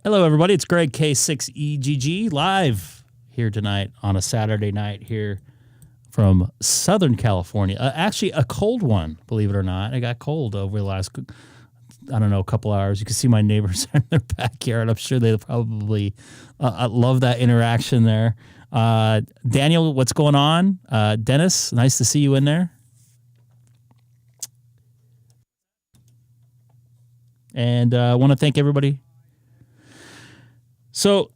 Hello, everybody. It's Greg K6EGG live here tonight on a Saturday night here from Southern California. Actually, a cold one, believe it or not. I got cold over the last, I don't know, couple hours. You can see my neighbors in their backyard. I'm sure they probably love that interaction there. Daniel, what's going on? Dennis, nice to see you in there. And I want to thank everybody. So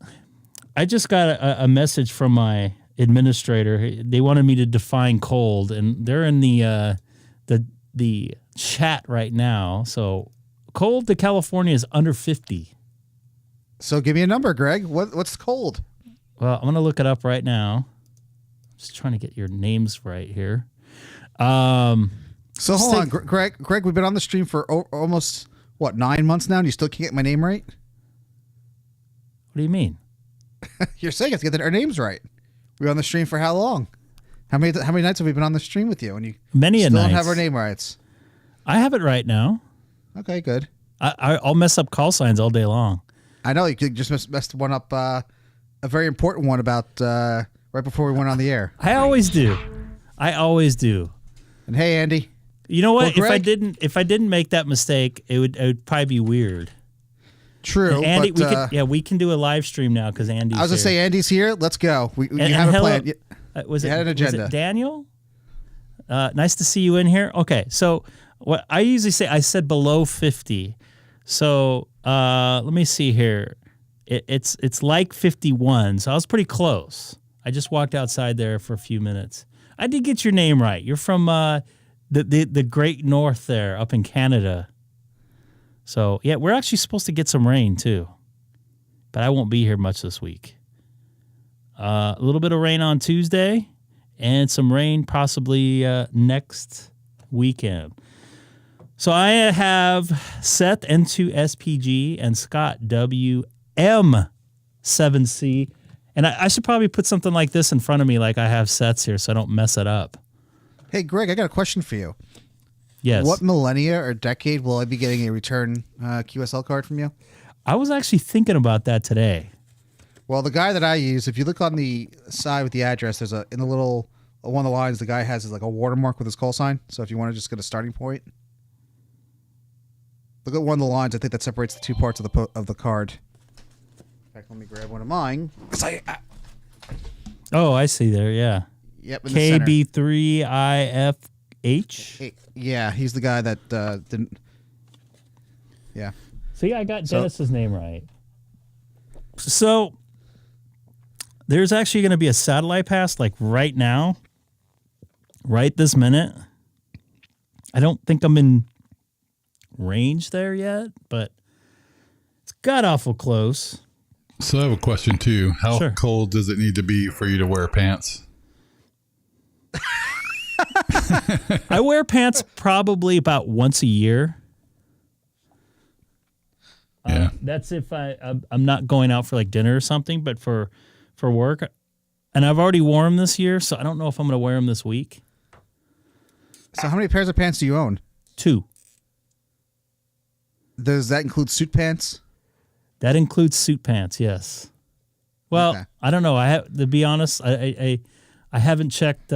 I just got a message from my administrator. They wanted me to define cold, and they're in the chat right now. So cold to California is under 50. So give me a number, Greg. What's cold? Well, I'm going to look it up right now. Just trying to get your names right here. So hold on, Greg, we've been on the stream for almost, 9 months now, and you still can't get my name right? What do you mean? You're saying it's get our names right. We were on the stream for how long? How many nights have we been on the stream with you? And you Many still a night. Don't have our name rights. I have it right now. Okay, good. I'll mess up call signs all day long. I know you could just messed one up. A very important one about right before we went on the air. I always do. And hey, Andy. You know what? Well, if I didn't make that mistake, it would probably be weird. True, and Andy, but, we can do a live stream now because Andy's. I was gonna say Andy's here. Let's go. We have a plan. Was it an agenda? Was it Daniel? Nice to see you in here. Okay, so what I usually say, I said below 50. So let me see here. It's like 51. So I was pretty close. I just walked outside there for a few minutes. I did get your name right. You're from the Great North there, up in Canada. So, yeah, we're actually supposed to get some rain, too. But I won't be here much this week. A little bit of rain on Tuesday and some rain possibly next weekend. So I have Seth N2SPG and Scott WM7C. And I should probably put something like this in front of me like I have Seth's here so I don't mess it up. Hey, Greg, I got a question for you. Yes. What millennia or decade will I be getting a return QSL card from you? I was actually thinking about that today. Well, the guy that I use, if you look on the side with the address, there's in the little one of the lines the guy has is like a watermark with his call sign. So if you want to just get a starting point, look at one of the lines. I think that separates the two parts of the card. In fact, let me grab one of mine. Oh, I see there. Yeah. Yep. KB3IFH. Yeah, he's the guy that didn't. Yeah. See, I got Dennis's name right. So there's actually going to be a satellite pass like right now, right this minute. I don't think I'm in range there yet, but it's got awful close. So I have a question too. How Sure. cold does it need to be for you to wear pants? I wear pants probably about once a year. Yeah. That's if I'm not going out for like dinner or something, but for work. And I've already worn them this year, so I don't know if I'm going to wear them this week. So how many pairs of pants do you own? 2. Does that include suit pants? That includes suit pants, yes. Well, Okay. I don't know. I have to be honest. I haven't checked.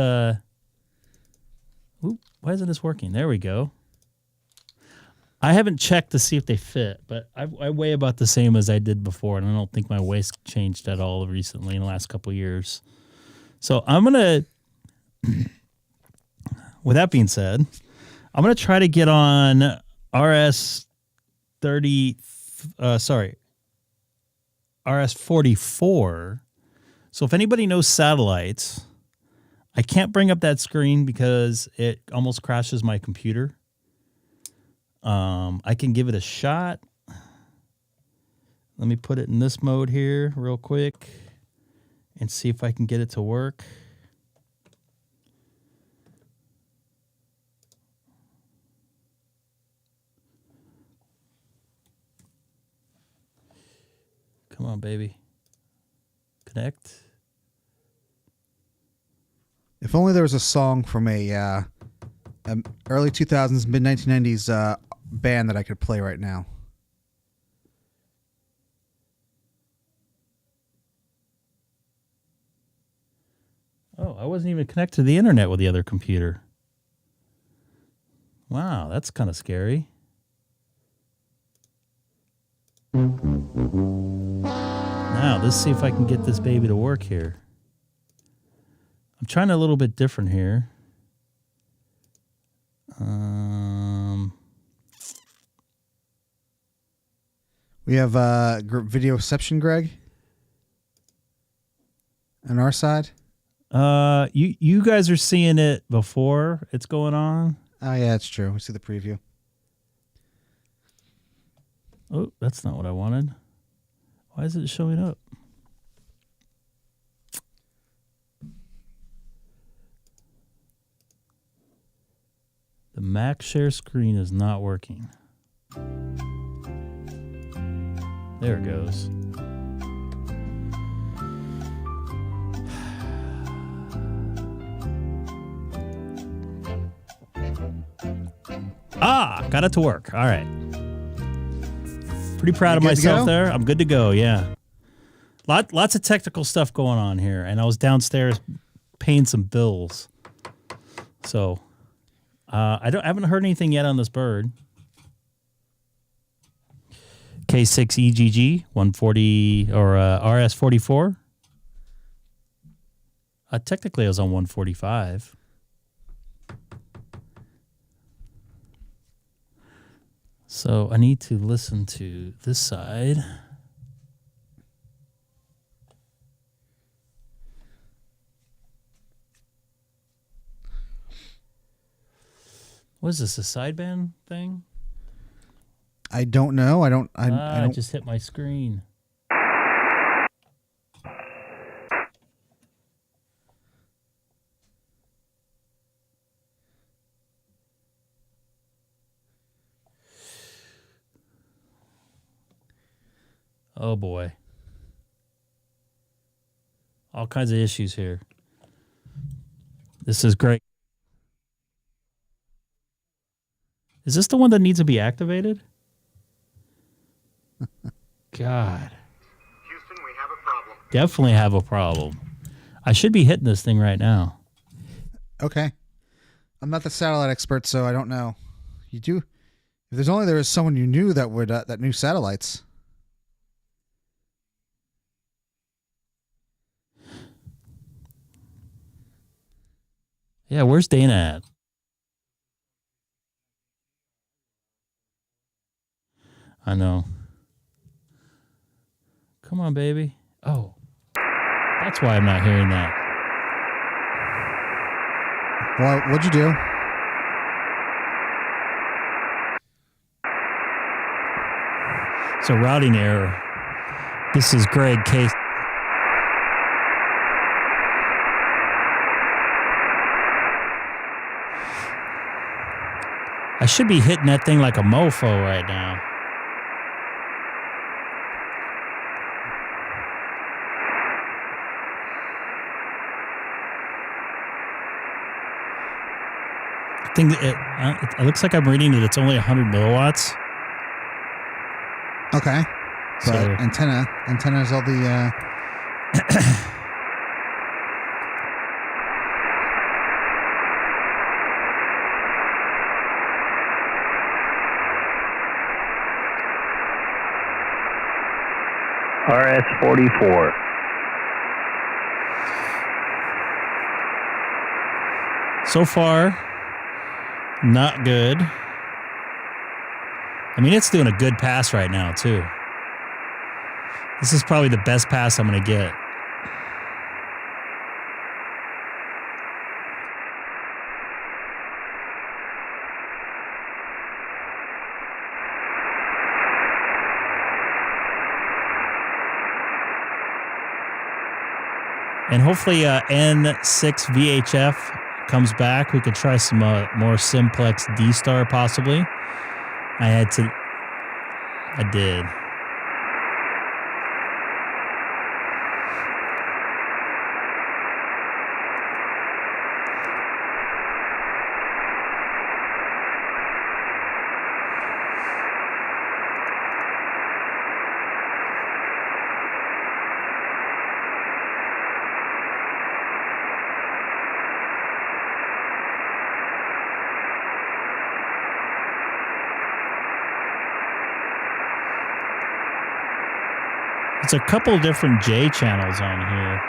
Why isn't this working? There we go. I haven't checked to see if they fit, but I weigh about the same as I did before, and I don't think my waist changed at all recently in the last couple of years. So I'm gonna. With that being said, I'm gonna try to get on RS44. So if anybody knows satellites, I can't bring up that screen because it almost crashes my computer. I can give it a shot. Let me put it in this mode here real quick and see if I can get it to work. Come on, baby. Connect. If only there was a song from a early 2000s, mid 1990s band that I could play right now. Oh, I wasn't even connected to the internet with the other computer. Wow, that's kind of scary. Now, let's see if I can get this baby to work here. I'm trying a little bit different here. We have video reception, Greg, on our side. You guys are seeing it before it's going on. Oh yeah, it's true. We see the preview. Oh, that's not what I wanted. Why is it showing up? The Mac share screen is not working. There it goes. Ah, got it to work. All right. Pretty proud of myself there. I'm good to go, yeah. Lots of technical stuff going on here, and I was downstairs paying some bills. So I haven't heard anything yet on this bird. K6EGG 140 or RS44. Technically, I was on 145. So I need to listen to this side. What is this, a sideband thing? I don't know. I don't. I just hit my screen. Oh boy. All kinds of issues here. This is great. Is this the one that needs to be activated? God. Houston, we have a problem. Definitely have a problem. I should be hitting this thing right now. Okay. I'm not the satellite expert, so I don't know. You do. If there was someone you knew that would that knew satellites. Yeah, where's Dana at? I know. Come on, baby. Oh, that's why I'm not hearing that. Well, what'd you do? It's a routing error. This is Greg K. I should be hitting that thing like a mofo right now. I think it looks like I'm reading that it's only 100 milliwatts. Okay. But So- antenna is all the RS44. So far, not good. I mean, it's doing a good pass right now, too. This is probably the best pass I'm going to get. And hopefully N6 VHF comes back. We could try some more simplex DStar possibly. I did. It's a couple different J channels on here.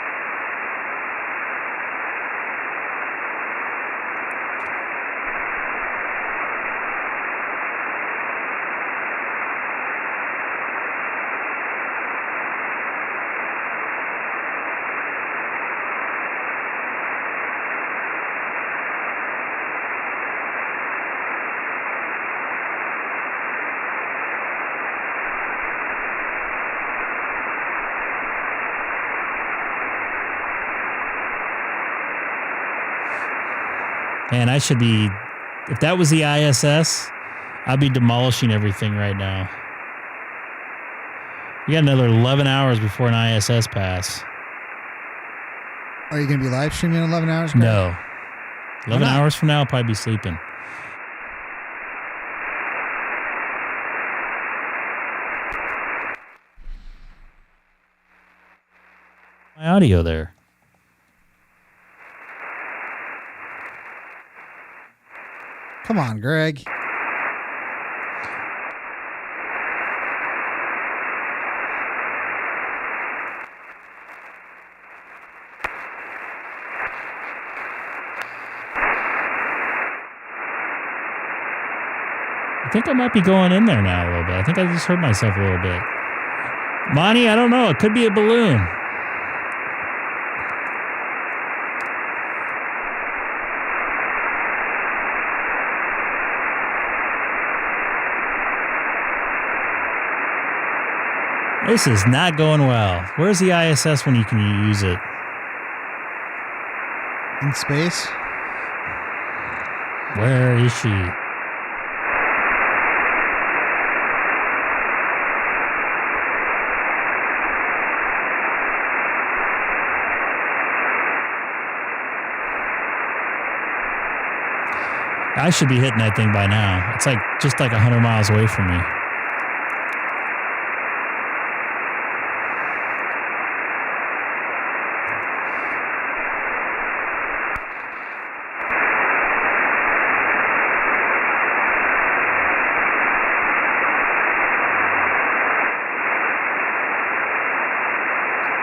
Man, I should be, if that was the ISS, I'd be demolishing everything right now. We got another 11 hours before an ISS pass. Are you going to be live streaming in 11 hours? Greg? No. 11 hours from now, I'll probably be sleeping. My audio there. Come on, Greg. I think I might be going in there now a little bit. I think I just heard myself a little bit. Monty, I don't know. It could be a balloon. This is not going well. Where's the ISS when you can use it? In space? Where is she? I should be hitting that thing by now. It's like just like 100 miles away from me.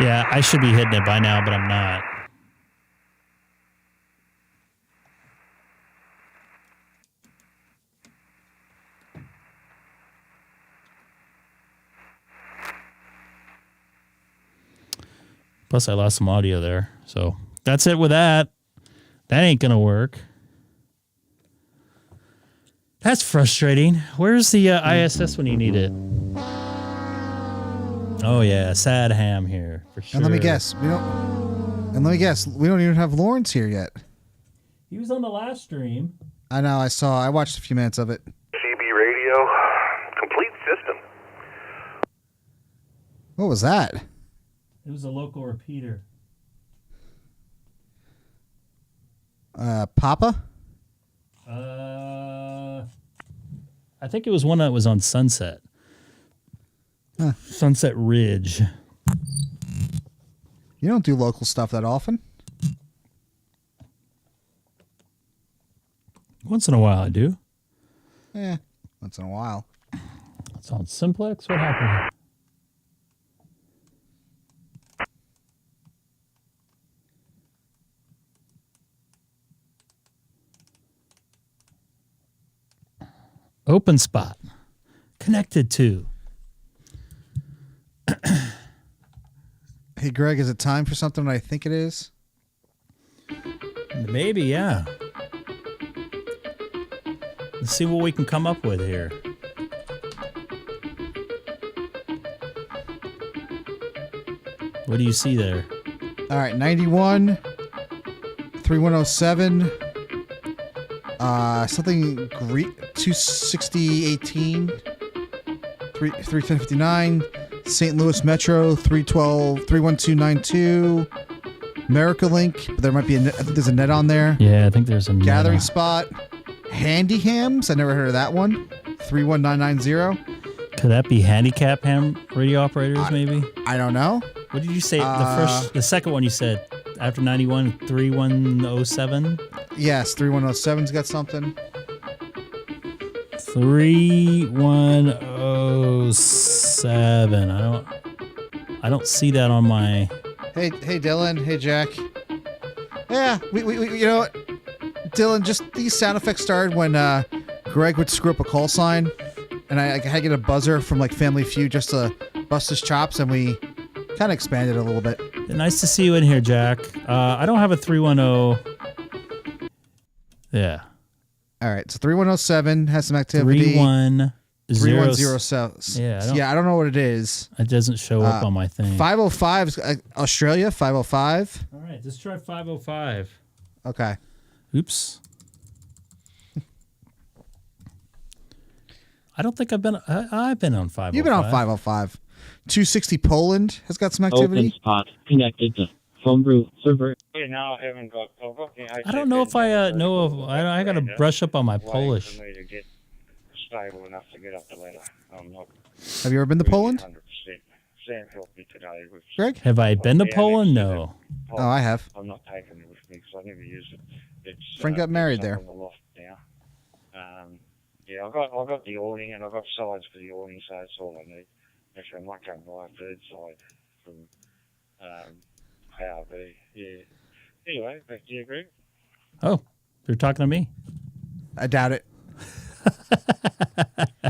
Yeah, I should be hitting it by now, but I'm not. Plus, I lost some audio there. So that's it with that. That ain't going to work. That's frustrating. Where's the ISS when you need it? Oh, yeah. Sad ham here, for sure. And let me guess. We don't even have Lawrence here yet. He was on the last stream. I know. I watched a few minutes of it. CB radio, complete system. What was that? It was a local repeater. Papa? I think it was one that was on Sunset. Huh. Sunset Ridge. You don't do local stuff that often. Once in a while, I do. Yeah, once in a while. It's on Simplex. What happened? Open spot. Connected to. Hey, Greg, is it time for something I think it is? Maybe, yeah. Let's see what we can come up with here. What do you see there? All right, 91, 3107, something Greek, 26018, 359, St. Louis Metro, 31292, America Link, but there might be I think there's a net on there. Yeah, I think there's a Gathering Spot, Handy Hams, I never heard of that one, 31990. Could that be handicap ham radio operators, maybe? I don't know. What did you say? The second one you said after 91, 3107? Yes, 3107's got something. 3107. I I don't see that on my. Hey, Dylan. Hey, Jack. Yeah, we you know what? Dylan, just these sound effects started when Greg would screw up a call sign, and I had to get a buzzer from like Family Feud just to bust his chops, and we kind of expanded a little bit. Nice to see you in here, Jack. I don't have a 310. Yeah. All right, so 3107 has some activity. 3107. Yeah, I don't know what it is. It doesn't show up on my thing. 505 is Australia. 505. All right, let's try 505. Okay. Oops. I don't think I've been. I've been on 505. You've been on 505. 260 Poland has got some activity. Open spot connected to homebrew server. Now I haven't got. I don't know if I know of. I got to brush up on my Polish. For me to get stable enough to get up the ladder. I'm not. Have you ever been to Poland? 100%. Sam helped me today. With Greg? Have I been to Poland? No. Oh, I have. I'm not taking it with me because I never use it. It's, Frank got married it's there. up on the loft now. Yeah, I've got the awning and I've got sides for the awning, so that's all I need. Actually, I might go and buy a third side from Power B. Yeah. Anyway, back to you, Greg. Oh, you're talking to me. I doubt it.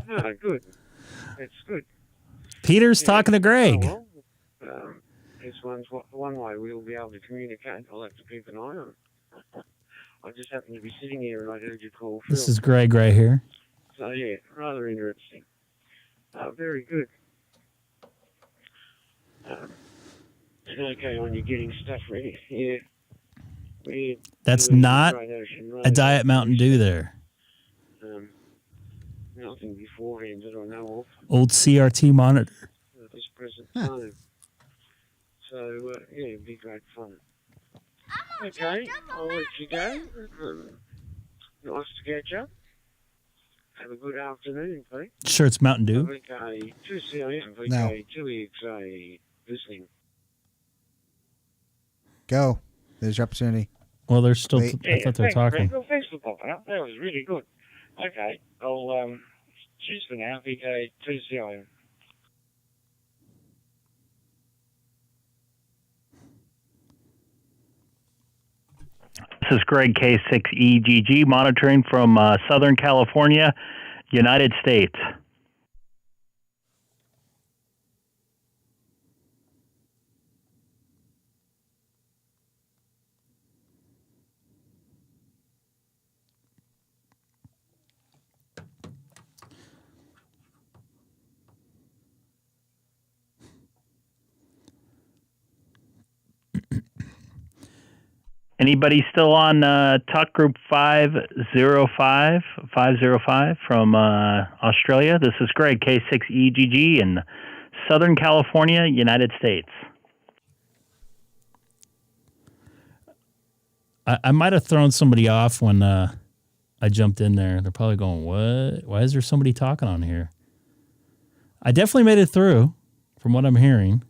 No, good. It's good. Peter's talking to Greg. Oh, well, this one's one way we'll be able to communicate. I'll have to keep an eye on it. I just happened to be sitting here and I heard you call Phil. This is Greg right here. So, yeah, rather interesting. Very good. Okay, on you getting stuff ready. Yeah. That's not a Diet Mountain Dew there. Nothing beforehand that I know of. Old CRT monitor. At this present time. So, yeah, it'd be great fun. Okay, I'll let you go. Nice to catch up. Have a good afternoon, Pete. Sure, it's Mountain Dew. VK2CIM, No. VK2EXA, listening. Go. There's your opportunity. Well, they're still. Wait. I thought they were talking. Greg. Well, thanks for popping up. That was really good. Okay, I'll choose for now, VK2CIM. This is Greg K6EGG monitoring from Southern California, United States. Anybody still on Talk Group 505 from Australia? This is Greg, K6EGG in Southern California, United States. I might have thrown somebody off when I jumped in there. They're probably going, what? Why is there somebody talking on here? I definitely made it through, from what I'm hearing.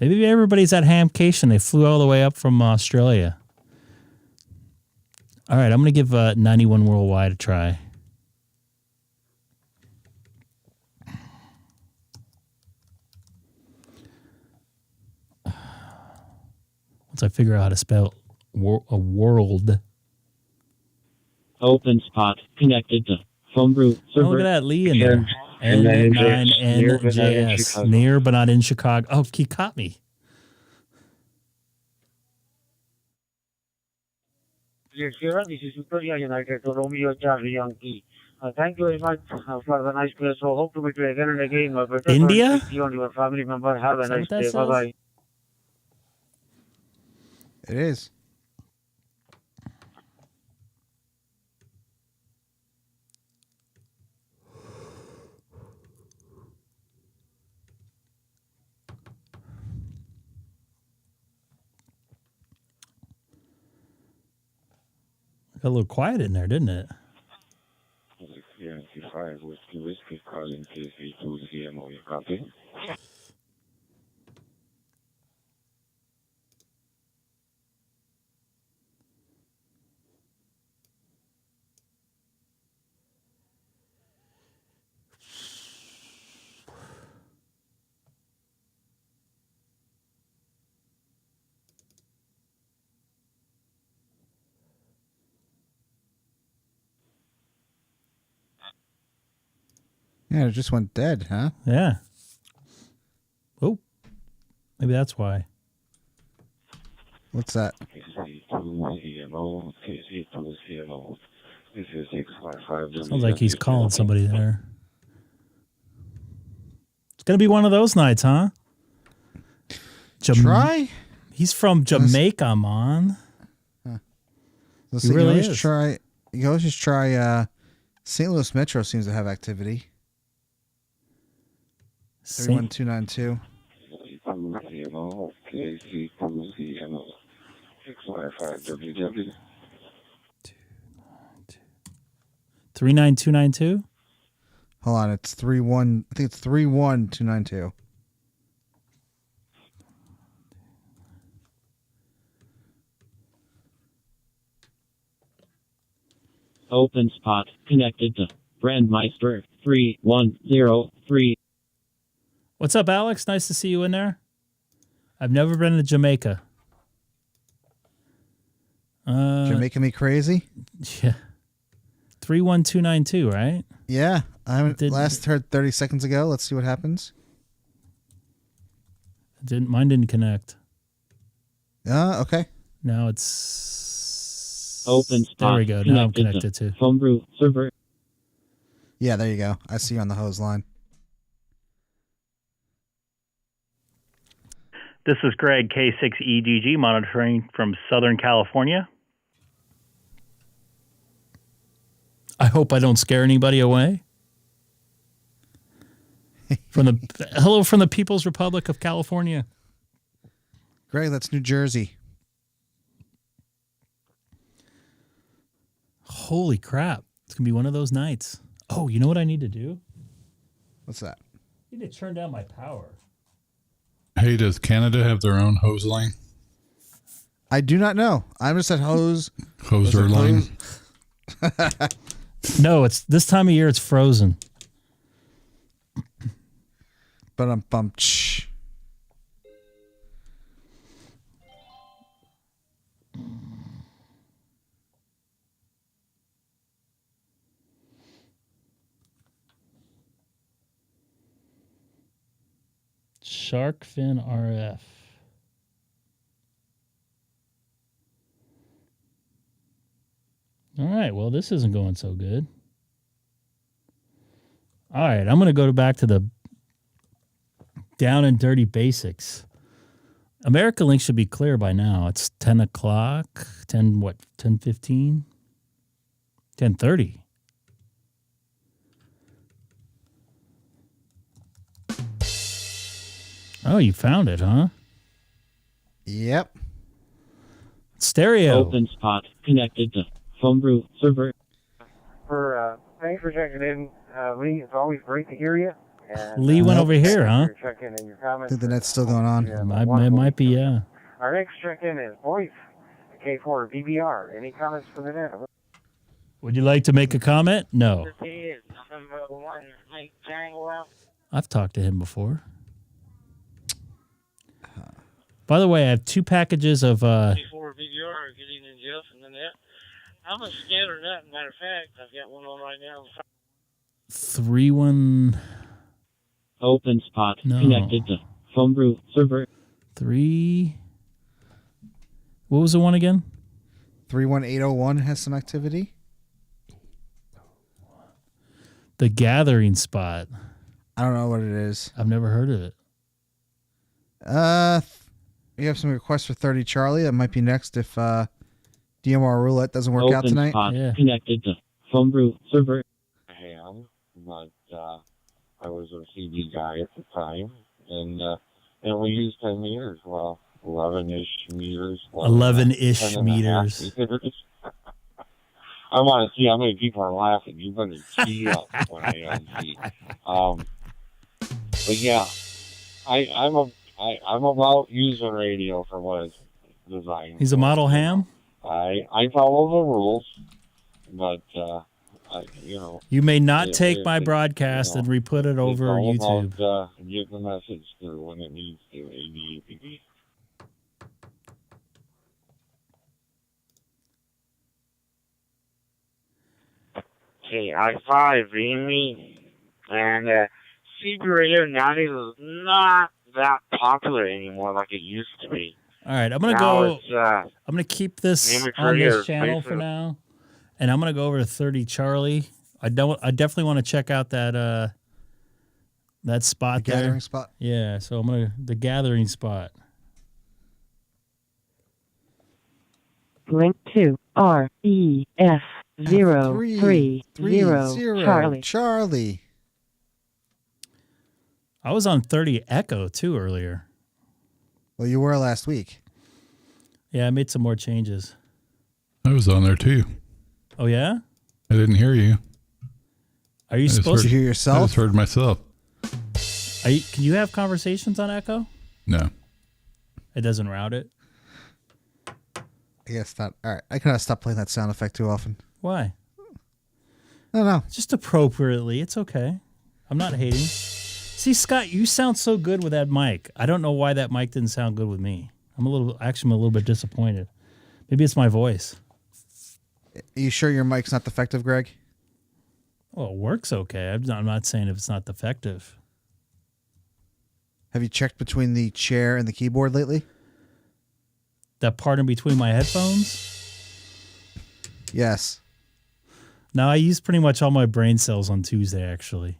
Maybe everybody's at Hamcation. They flew all the way up from Australia. All right, I'm going to give 91 Worldwide a try. Once I figure out how to spell a world. Open spot connected to homebrew server. Oh, look at that, Lee in there. N9NJS. Near but not in Chicago. Oh, he caught me. Yes, sir. This is Victoria United to Romeo Charlie Yankee. Thank you very much for the nice place. So hope to meet you again and again. India? You and your family member. Have a nice day. Bye-bye. It is. Got a little quiet in there, didn't it? Yeah, if I was whiskey calling KC2CM, you copy? Yeah, it just went dead, huh? Yeah. Oh, maybe that's why. What's that? Sounds like he's calling somebody there. It's gonna be one of those nights, huh? Try? He's from Jamaica, man. Let's He see, really you is. always just try St. Louis Metro seems to have activity. 31292. WW. 39292. Hold on, it's 31. I think it's 31292. Open spot connected to Brandmeister 3103. What's up, Alex? Nice to see you in there. I've never been to Jamaica. Jamaica me crazy? Yeah. 31292, right? Yeah. I haven't last heard 30 seconds ago. Let's see what happens. Mine didn't connect. Okay. Now it's Open spot. There we go. Now I'm connected to. Homebrew server. Yeah, there you go. I see you on the hose line. This is Greg, K6EGG, monitoring from Southern California. I hope I don't scare anybody away. Hello from the People's Republic of California. Greg, that's New Jersey. Holy crap. It's going to be one of those nights. Oh, you know what I need to do? What's that? I need to turn down my power. Hey, does Canada have their own hose line? I do not know. I'm just at hose. Hoser line? No, it's this time of year it's frozen. But I'm bumped. Shark fin RF. All right, well, this isn't going so good. All right, I'm going to go back to the down and dirty basics. America Link should be clear by now. It's 10 o'clock, 10:15? 10:30. Oh, you found it, huh? Yep. Stereo. Open spot connected to Homebrew server. Thanks for checking in, Lee. It's always great to hear you. And, Lee went over here, huh? Checking in your I comments. think the net's still going on. It might be, yeah. Our next check-in is voice K4 BBR. Any comments for the net? Would you like to make a comment? No. I've talked to him before. By the way, I have 2 packages of K4 BBR. Good evening, Jeff, and the net. I'm a scanner net. Matter of fact, I've got one on right now. 3-1. Open spot connected to Homebrew server. 3. What was the one again? 31801 has some activity. The Gathering Spot. I don't know what it is. I've never heard of it. You have some requests for 30 Charlie. That might be next if DMR roulette doesn't work out tonight. Open spot connected to Homebrew server. I am, but I was a CD guy at the time, and we used 10 meters. Well, 11-ish meters. 11-ish meters. I want to see how many people are laughing. You better key up when I see. But yeah, I'm about using radio for what it's designed. He's a model ham? I follow the rules, but you may not take my broadcast and re-put it over YouTube. About, get the message through when it needs to. ADAPD. Hey, I5, Amy. And CB radio nowadays is not that popular anymore like it used to be. All right, I'm gonna Now go. it's, I'm gonna keep this amateur on radio this is channel for basically- now, and I'm gonna go over to 30 Charlie. I definitely want to check out that that spot The there. gathering spot. Yeah, so I'm gonna the gathering spot. Link to REF030 Charlie. Charlie. I was on 30 Echo too earlier. Well, you were last week. Yeah, I made some more changes. I was on there too. Oh yeah? I didn't hear you. Are you I just supposed Did to? you hear I yourself? just heard myself. Can you have conversations on Echo? No. It doesn't route it. I guess not. All right. I gotta stop playing that sound effect too often. Why? No, no. Just appropriately. It's okay. I'm not hating. See, Scott, you sound so good with that mic. I don't know why that mic didn't sound good with me. I'm a little bit disappointed. Maybe it's my voice. Are you sure your mic's not defective, Greg? Well, it works okay. I'm not saying if it's not defective. Have you checked between the chair and the keyboard lately? That part in between my headphones? Yes. No, I used pretty much all my brain cells on Tuesday, actually.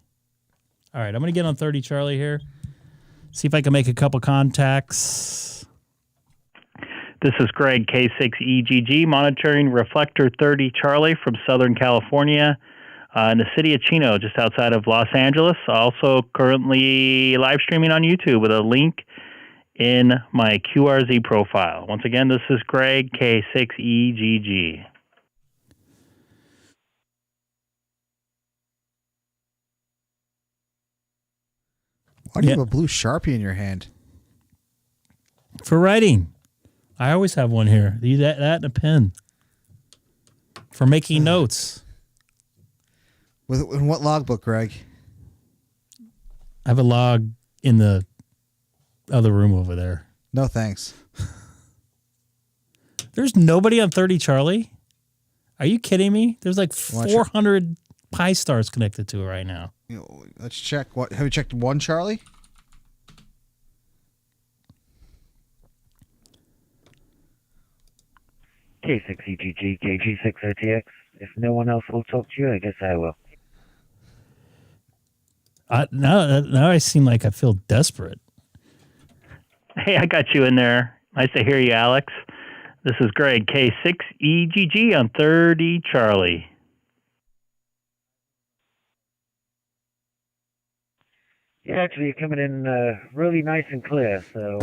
All right, I'm going to get on 30 Charlie here. See if I can make a couple contacts. This is Greg, K6EGG, monitoring Reflector 30 Charlie from Southern California in the city of Chino, just outside of Los Angeles. Also currently live streaming on YouTube with a link in my QRZ profile. Once again, this is Greg, K6EGG. Why do you have a blue Sharpie in your hand? For writing. I always have one here. That and a pen. For making notes. In what logbook, Greg? I have a log in the other room over there. No thanks. There's nobody on 30 Charlie? Are you kidding me? There's like 400 Pi-Stars connected to it right now. Let's check. What have you checked? One Charlie? K6EGG, KG60TX. If no one else will talk to you, I guess I will. Now I seem like I feel desperate. Hey, I got you in there. Nice to hear you, Alex. This is Greg, K6EGG on 30 Charlie. Yeah, actually, you're coming in really nice and clear, so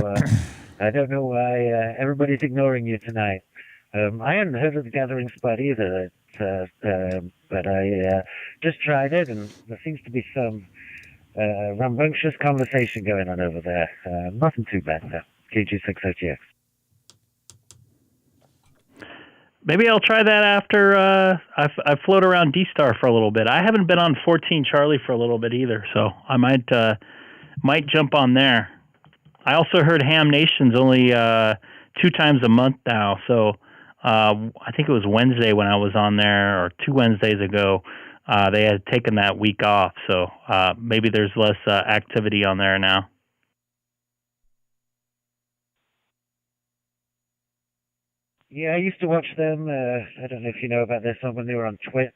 I don't know why everybody's ignoring you tonight. I hadn't heard of the gathering spot either, but I just tried it, and there seems to be some rambunctious conversation going on over there. Nothing too bad, though. KG60TX. Maybe I'll try that after I float around DStar for a little bit. I haven't been on 14 Charlie for a little bit either, so I might jump on there. I also heard Ham Nation's only 2 times a month now, so I think it was Wednesday when I was on there, or 2 Wednesdays ago. They had taken that week off, so maybe there's less activity on there now. Yeah, I used to watch them. I don't know if you know about this, when they were on Twitch,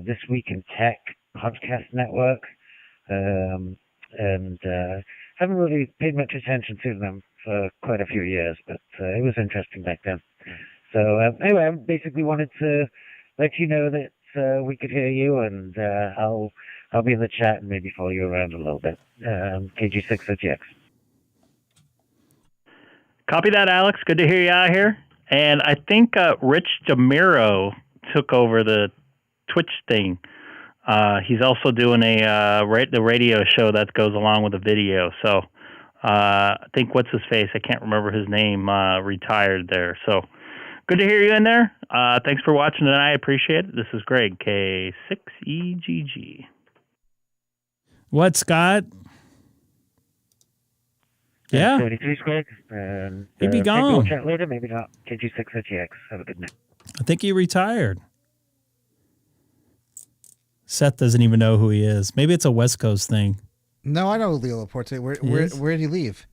This Week in Tech podcast network, and haven't really paid much attention to them for quite a few years, but it was interesting back then. So anyway, I basically wanted to let you know that we could hear you, and I'll be in the chat and maybe follow you around a little bit. KG60TX. Copy that, Alex. Good to hear you out here. And I think Rich DeMiro took over the Twitch thing. He's also doing the radio show that goes along with the video. So I think what's his face? I can't remember his name. Retired there. So good to hear you in there. Thanks for watching tonight. I appreciate it. This is Greg, K6EGG. What, Scott? Yeah. 33 Greg. He'd be Maybe gone. we'll chat later, maybe not. KG60TX. Have a good night. I think he retired. Seth doesn't even know who he is. Maybe it's a West Coast thing. No, I know Leo Laporte. Where did he leave?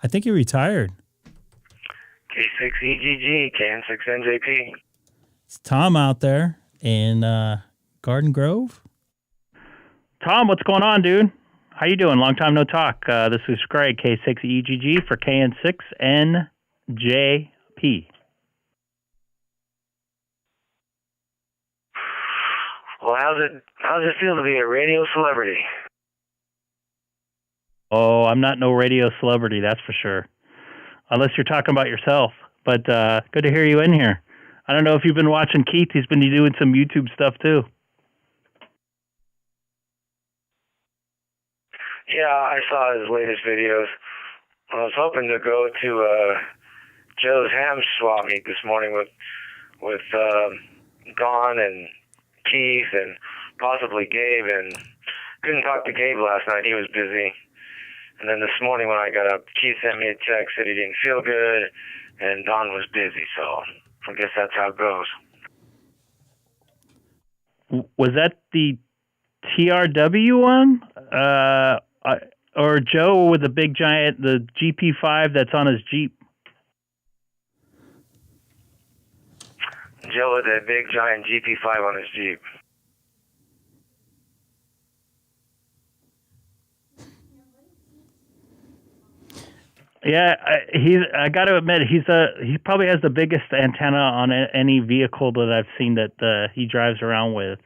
I think he retired. K6EGG, KN6NJP. It's Tom out there in Garden Grove. Tom, what's going on, dude? How you doing? Long time no talk. This is Greg, K6EGG for KN6NJP. Well, how's it feel to be a radio celebrity? Oh, I'm not no radio celebrity, that's for sure. Unless you're talking about yourself. But good to hear you in here. I don't know if you've been watching Keith. He's been doing some YouTube stuff, too. Yeah, I saw his latest videos. I was hoping to go to Joe's ham swap meet this morning with Don and Keith and possibly Gabe, and couldn't talk to Gabe last night. He was busy. And then this morning when I got up, Keith sent me a text, said he didn't feel good, and Don was busy, so I guess that's how it goes. Was that the TRW one? Or Joe with the big giant, the GP5 that's on his Jeep? Joe with a big giant GP5 on his Jeep. Yeah, I got to admit, he probably has the biggest antenna on any vehicle that I've seen that he drives around with.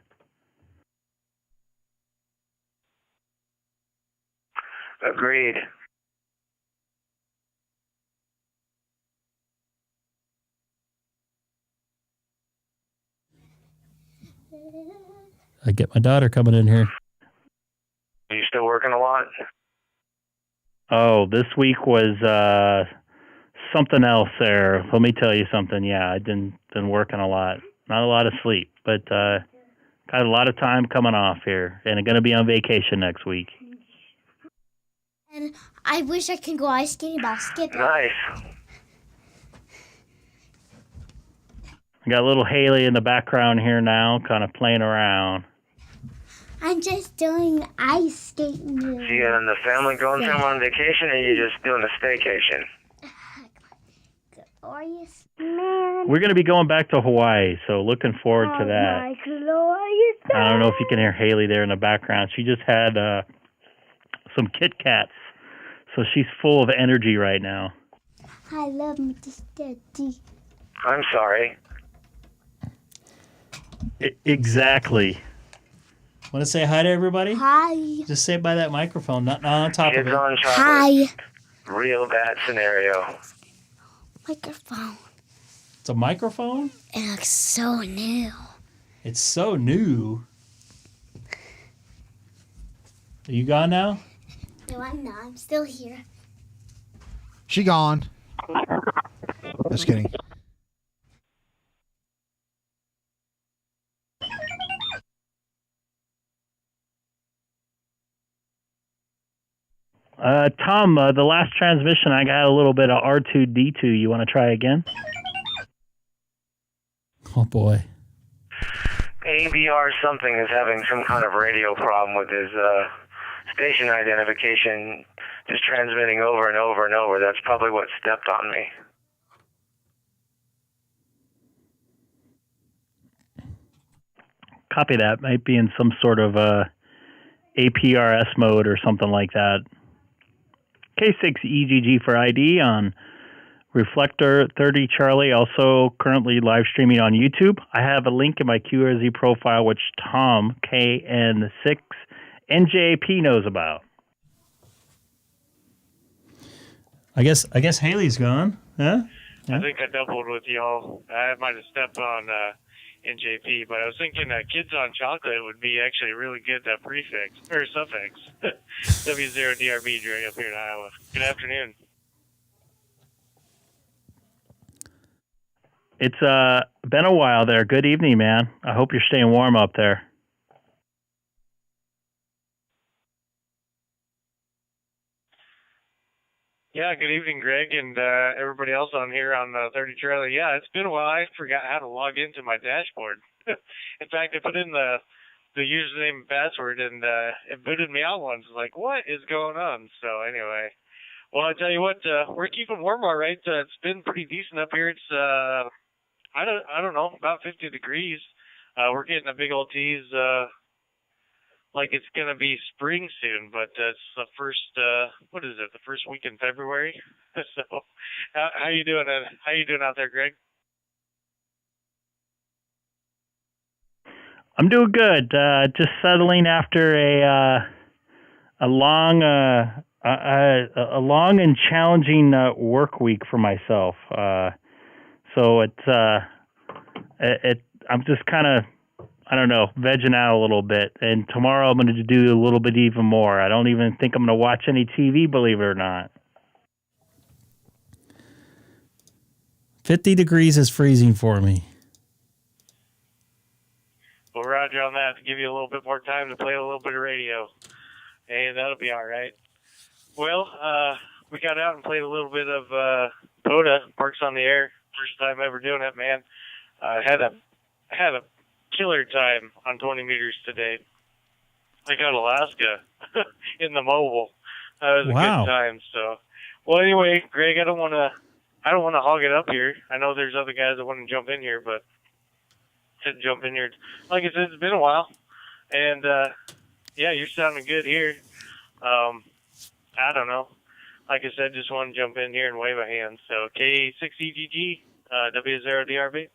Agreed. I get my daughter coming in here. Are you still working a lot? Oh, this week was something else there. Let me tell you something. Yeah, I've been working a lot. Not a lot of sleep, but got a lot of time coming off here, and I'm going to be on vacation next week. And I wish I could go ice skating, but I'll skip it. Nice. I got little Haley in the background here now, kind of playing around. I'm just doing ice skating. So you and the family going somewhere on vacation, or you just doing a staycation? Glorious. We're going to be going back to Hawaii, so looking forward to that. I don't know if you can hear Haley there in the background. She just had some Kit Kats, so she's full of energy right now. I love Mr. Daddy. I'm sorry. Exactly. Want to say hi to everybody? Hi. Just say it by that microphone, not on top Kids of it. on chocolate. Hi. Real bad scenario. Microphone. It's a microphone? It looks so new. It's so new. Are you gone now? No, I'm not. I'm still here. She gone. Just kidding. Tom, the last transmission, I got a little bit of R2-D2. You want to try again? Oh, boy. ABR something is having some kind of radio problem with his station identification, just transmitting over and over and over. That's probably what stepped on me. Copy that. Might be in some sort of APRS mode or something like that. K6EGG for ID on Reflector 30 Charlie, also currently live streaming on YouTube. I have a link in my QRZ profile, which Tom, KN6NJP, knows about. I guess Haley's gone. Huh? I think I doubled with y'all. I might have stepped on NJP, but I was thinking Kids on Chocolate would be actually really good, that prefix, or suffix. W0DRB during up here in Iowa. Good afternoon. It's been a while there. Good evening, man. I hope you're staying warm up there. Yeah, good evening, Greg, and everybody else on here on 30 Charlie. Yeah, it's been a while. I forgot how to log into my dashboard. In fact, I put in the username and password, and it booted me out once. Like, what is going on? So anyway, well, I tell you what, we're keeping warm, all right. It's been pretty decent up here. It's I don't know, about 50 degrees. We're getting a big old tease, like it's gonna be spring soon, but it's the first what is it? The first week in February. So, how you doing? How you doing out there, Greg? I'm doing good. Just settling after a long and challenging work week for myself. So I'm just kind of, I don't know, vegging out a little bit. And tomorrow I'm going to do a little bit even more. I don't even think I'm going to watch any TV, believe it or not. 50 degrees is freezing for me. Well, Roger on that, to give you a little bit more time to play a little bit of radio. Hey, that'll be all right. Well, we got out and played a little bit of POTA, Parks on the Air. First time ever doing it, man. Had a killer time on 20 meters today. I got Alaska in the mobile. That was a good time. So, well, anyway, Greg, I don't want to hog it up here. I know there's other guys that want to jump in here, but to jump in here, like I said, it's been a while, and yeah, you're sounding good here. I don't know. Like I said, just want to jump in here and wave a hand. So K6EGG, W0DRB.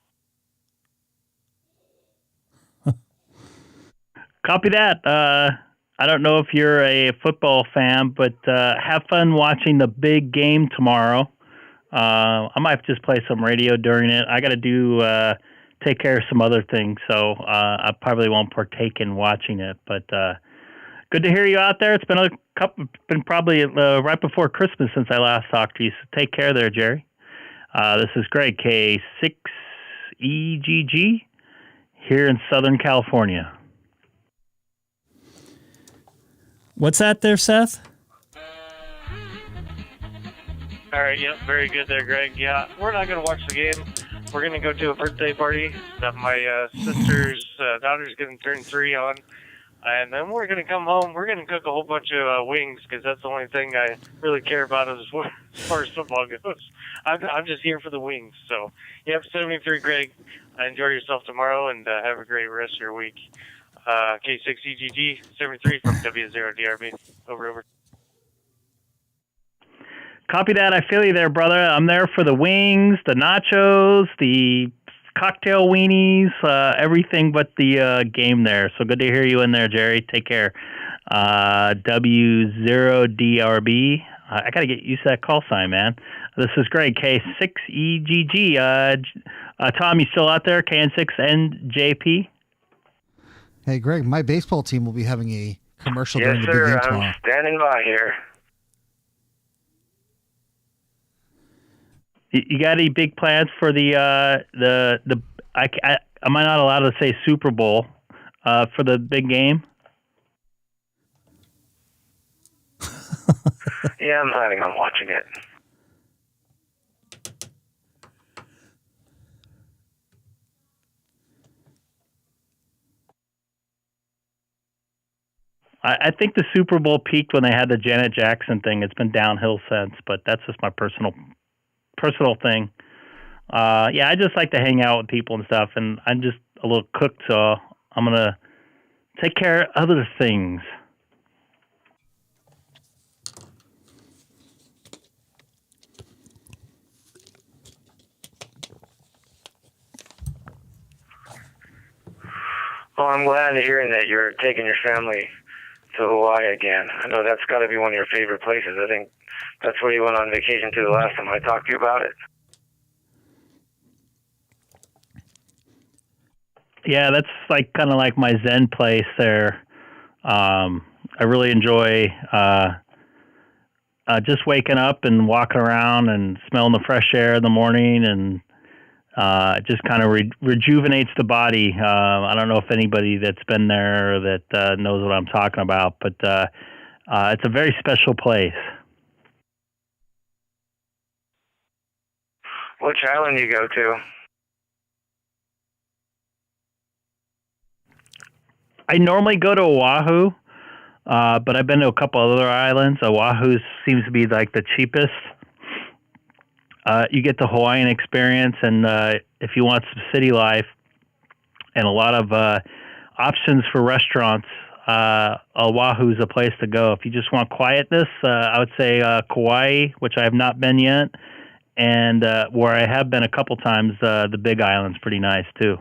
Copy that. I don't know if you're a football fan, but have fun watching the big game tomorrow. I might just play some radio during it. I got to take care of some other things, so I probably won't partake in watching it. But good to hear you out there. It's been probably right before Christmas since I last talked to you. So take care there, Jerry. This is Greg, K6EGG, here in Southern California. What's that there, Seth? All right, yep, very good there, Greg. Yeah, we're not going to watch the game. We're going to go to a birthday party that my sister's daughter's going to turn 3 on. And then we're going to come home. We're going to cook a whole bunch of wings because that's the only thing I really care about as far as football goes. I'm just here for the wings. So, yep, 73, Greg. Enjoy yourself tomorrow and have a great rest of your week. K6EGG 73 from W0DRB. Over. Copy that. I feel you there, brother. I'm there for the wings, the nachos, the cocktail weenies, everything but the game there. So good to hear you in there, Jerry. Take care. W0DRB. I got to get used to that call sign, man. This is Greg, K6EGG. Tom, you still out there? KN6NJP? Hey, Greg, my baseball team will be having a commercial during the big game tomorrow. I'm standing by here. You got any big plans for the am I not allowed to say Super Bowl for the big game? Yeah, I'm planning on watching it. I think the Super Bowl peaked when they had the Janet Jackson thing. It's been downhill since, but that's just my personal thing. Yeah, I just like to hang out with people and stuff, and I'm just a little cooked, so I'm going to take care of other things. Well, I'm glad to hear that you're taking your family to Hawaii again. I know that's got to be one of your favorite places. I think that's where you went on vacation to the last time I talked to you about it. Yeah, that's like kind of like my Zen place there. I really enjoy just waking up and walking around and smelling the fresh air in the morning, and it just kind of rejuvenates the body. I don't know if anybody that's been there that knows what I'm talking about, but it's a very special place. Which island do you go to? I normally go to Oahu, but I've been to a couple other islands. Oahu seems to be like the cheapest. You get the Hawaiian experience, and if you want some city life and a lot of options for restaurants, Oahu is a place to go. If you just want quietness, I would say Kauai, which I have not been yet, and where I have been a couple times, the Big Island's pretty nice too.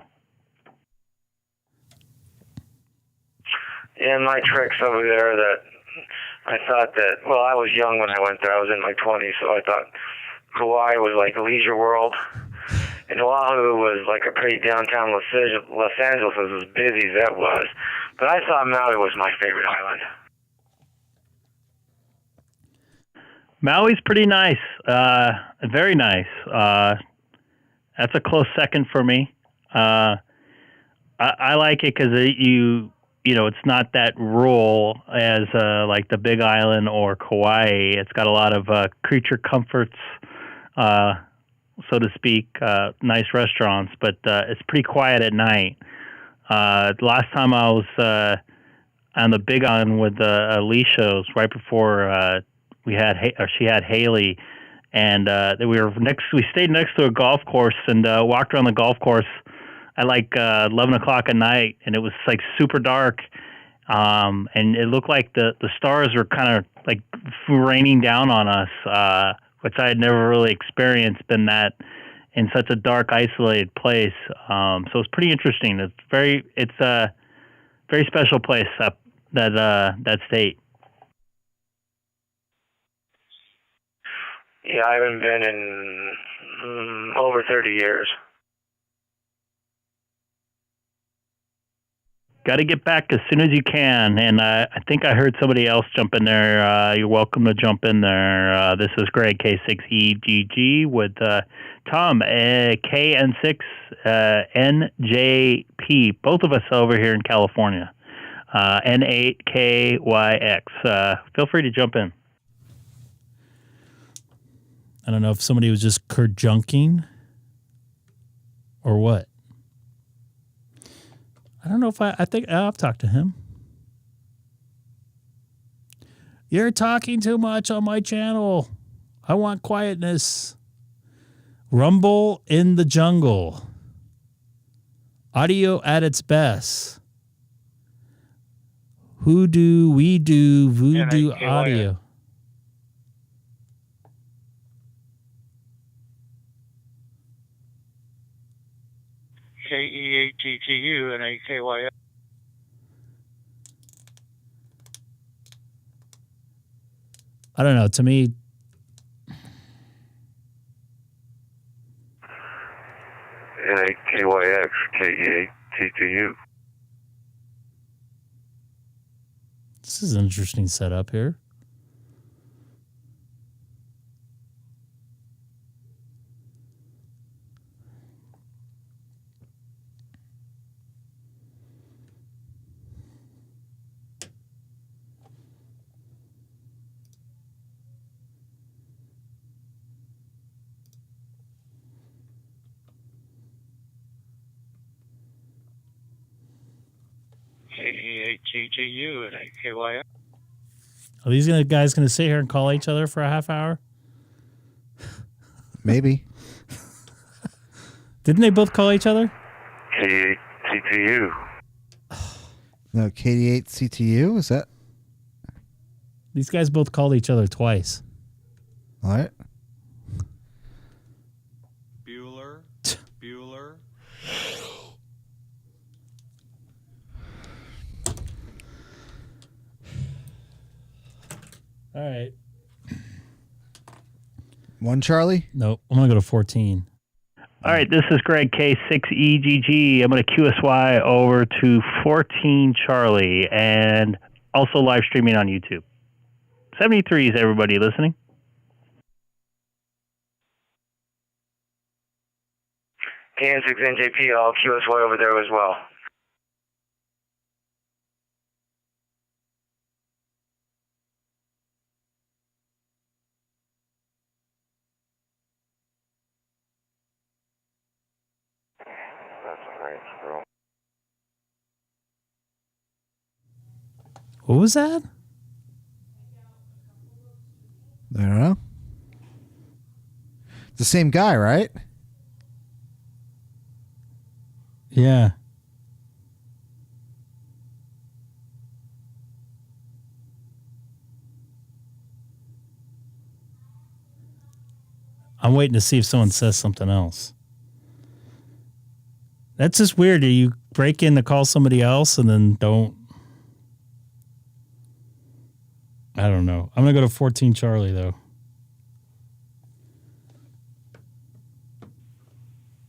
Yeah, my tricks over there that I thought that, well, I was young when I went there. I was in my 20s, so I thought Kauai was like a leisure world. And Oahu was like a pretty downtown Los Angeles was as busy as that was. But I thought Maui was my favorite island. Maui's pretty nice, very nice. That's a close second for me. I like it because you know, it's not that rural as like the Big Island or Kauai. It's got a lot of creature comforts, so to speak, nice restaurants, but it's pretty quiet at night. Last time I was on the Big Island with Alicia, was right before she had Haley, and we stayed next to a golf course and walked around the golf course at like 11 o'clock at night, and it was like super dark, and it looked like the stars were kind of like raining down on us, which I had never really experienced been that in such a dark, isolated place. So it's pretty interesting. It's a very special place up that state. Yeah, I haven't been in over 30 years. Got to get back as soon as you can, and I think I heard somebody else jump in there. You're welcome to jump in there. This is Greg, K6EGG, with Tom, KN6, NJP, both of us over here in California, N8KYX. Feel free to jump in. I don't know if somebody was just kerjunking or what. I don't know if I think I've talked to him. You're talking too much on my channel. I want quietness. Rumble in the jungle. Audio at its best. Hoodoo, we do, voodoo audio. KEAGGU and AKYS. I don't know. To me, NAKYX, KEAGGU. this is an interesting setup here. KEAGGU and AKYS. Are these guys going to sit here and call each other for a half hour? Maybe. Didn't they both call each other? KEAGGU. No, KD8CTU? Is that? These guys both called each other twice. All right. Bueller. All right. One Charlie? Nope. I'm going to go to 14. All right, this is Greg, K6EGG. I'm going to QSY over to 14 Charlie and also live streaming on YouTube. 73 is everybody listening. KN6NJP, I'll QSY over there as well. That's a great screw. What was that? I don't know. The same guy, right? Yeah. I'm waiting to see if someone says something else. That's just weird. You break in to call somebody else and then don't. I don't know. I'm going to go to 14 Charlie, though.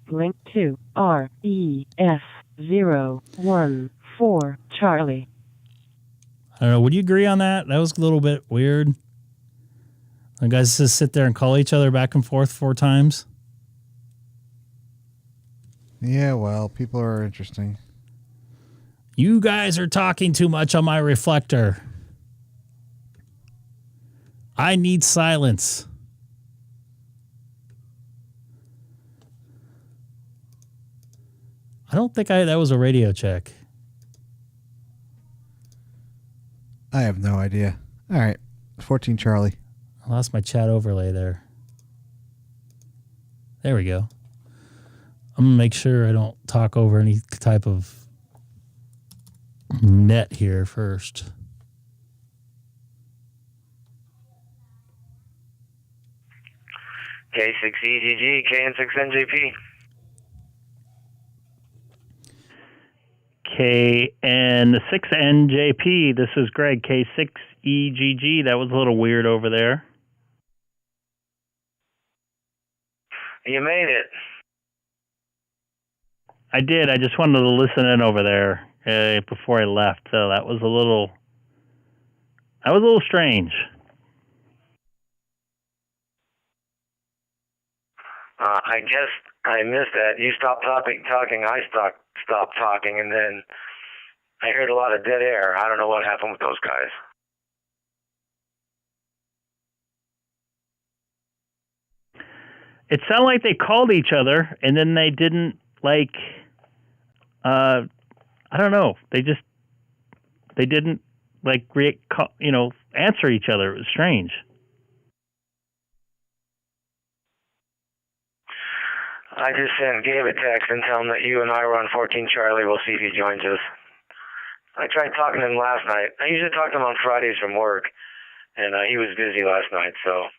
Link to REF014 Charlie. I don't know. Would you agree on that? That was a little bit weird. The guys just sit there and call each other back and forth 4 times. Yeah, well, people are interesting. You guys are talking too much on my reflector. I need silence. I don't think that was a radio check. I have no idea. All right. 14 Charlie. I lost my chat overlay there. There we go. I'm going to make sure I don't talk over any type of net here first. K6EGG, KN6NJP. KN6NJP, this is Greg, K6EGG. That was a little weird over there. You made it. I did. I just wanted to listen in over there before I left. So that was a little strange. I guess I missed that. You stopped talking, I stopped talking, and then I heard a lot of dead air. I don't know what happened with those guys. It sounded like they called each other, and then they didn't, I don't know. They didn't, answer each other. It was strange. I just sent Gabe a text and tell him that you and I were on 14 Charlie. We'll see if he joins us. I tried talking to him last night. I usually talk to him on Fridays from work, and he was busy last night, so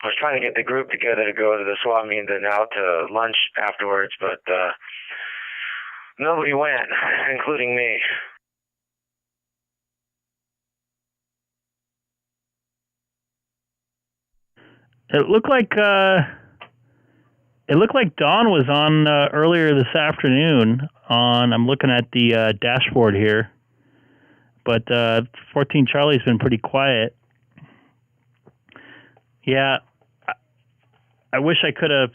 I was trying to get the group together to go to the swap meet and then out to lunch afterwards, but nobody went, including me. It looked like Dawn was on earlier this afternoon. I'm looking at the dashboard here, but 14 Charlie's been pretty quiet. Yeah, I wish I could have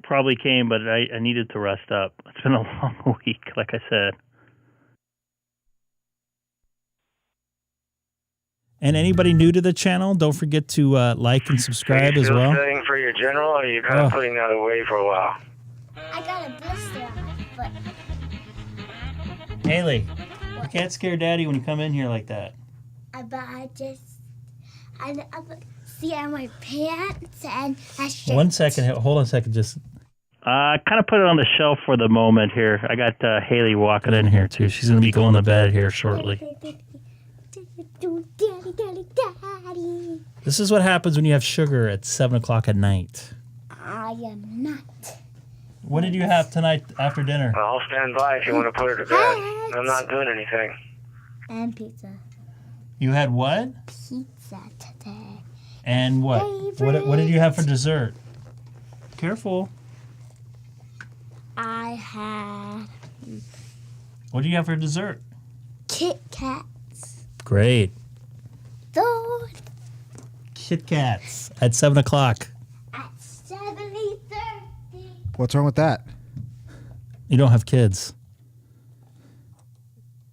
probably came, but I needed to rest up. It's been a long week, like I said. And anybody new to the channel, don't forget to like and subscribe as well. Are you still studying for your general, or are you kind of putting that away for a while? I got a blister on my foot. Haley, you can't scare Daddy when you come in here like that. But I see on my pants and I should. 1 second. Hold on a second. Just. Kind of put it on the shelf for the moment here. I got Haley walking in here, too. She's going to be going to bed here shortly. Daddy. This is what happens when you have sugar at 7 o'clock at night. I am not. What did you have tonight after dinner? I'll stand by if you want to put her to bed. I'm not doing anything. And pizza. You had what? Pizza today. And what? What did you have for dessert? Careful. I had What did you have for dessert? Kit Kats. Great. Those Kit Kats at 7 o'clock. at 7:30. What's wrong with that? You don't have kids.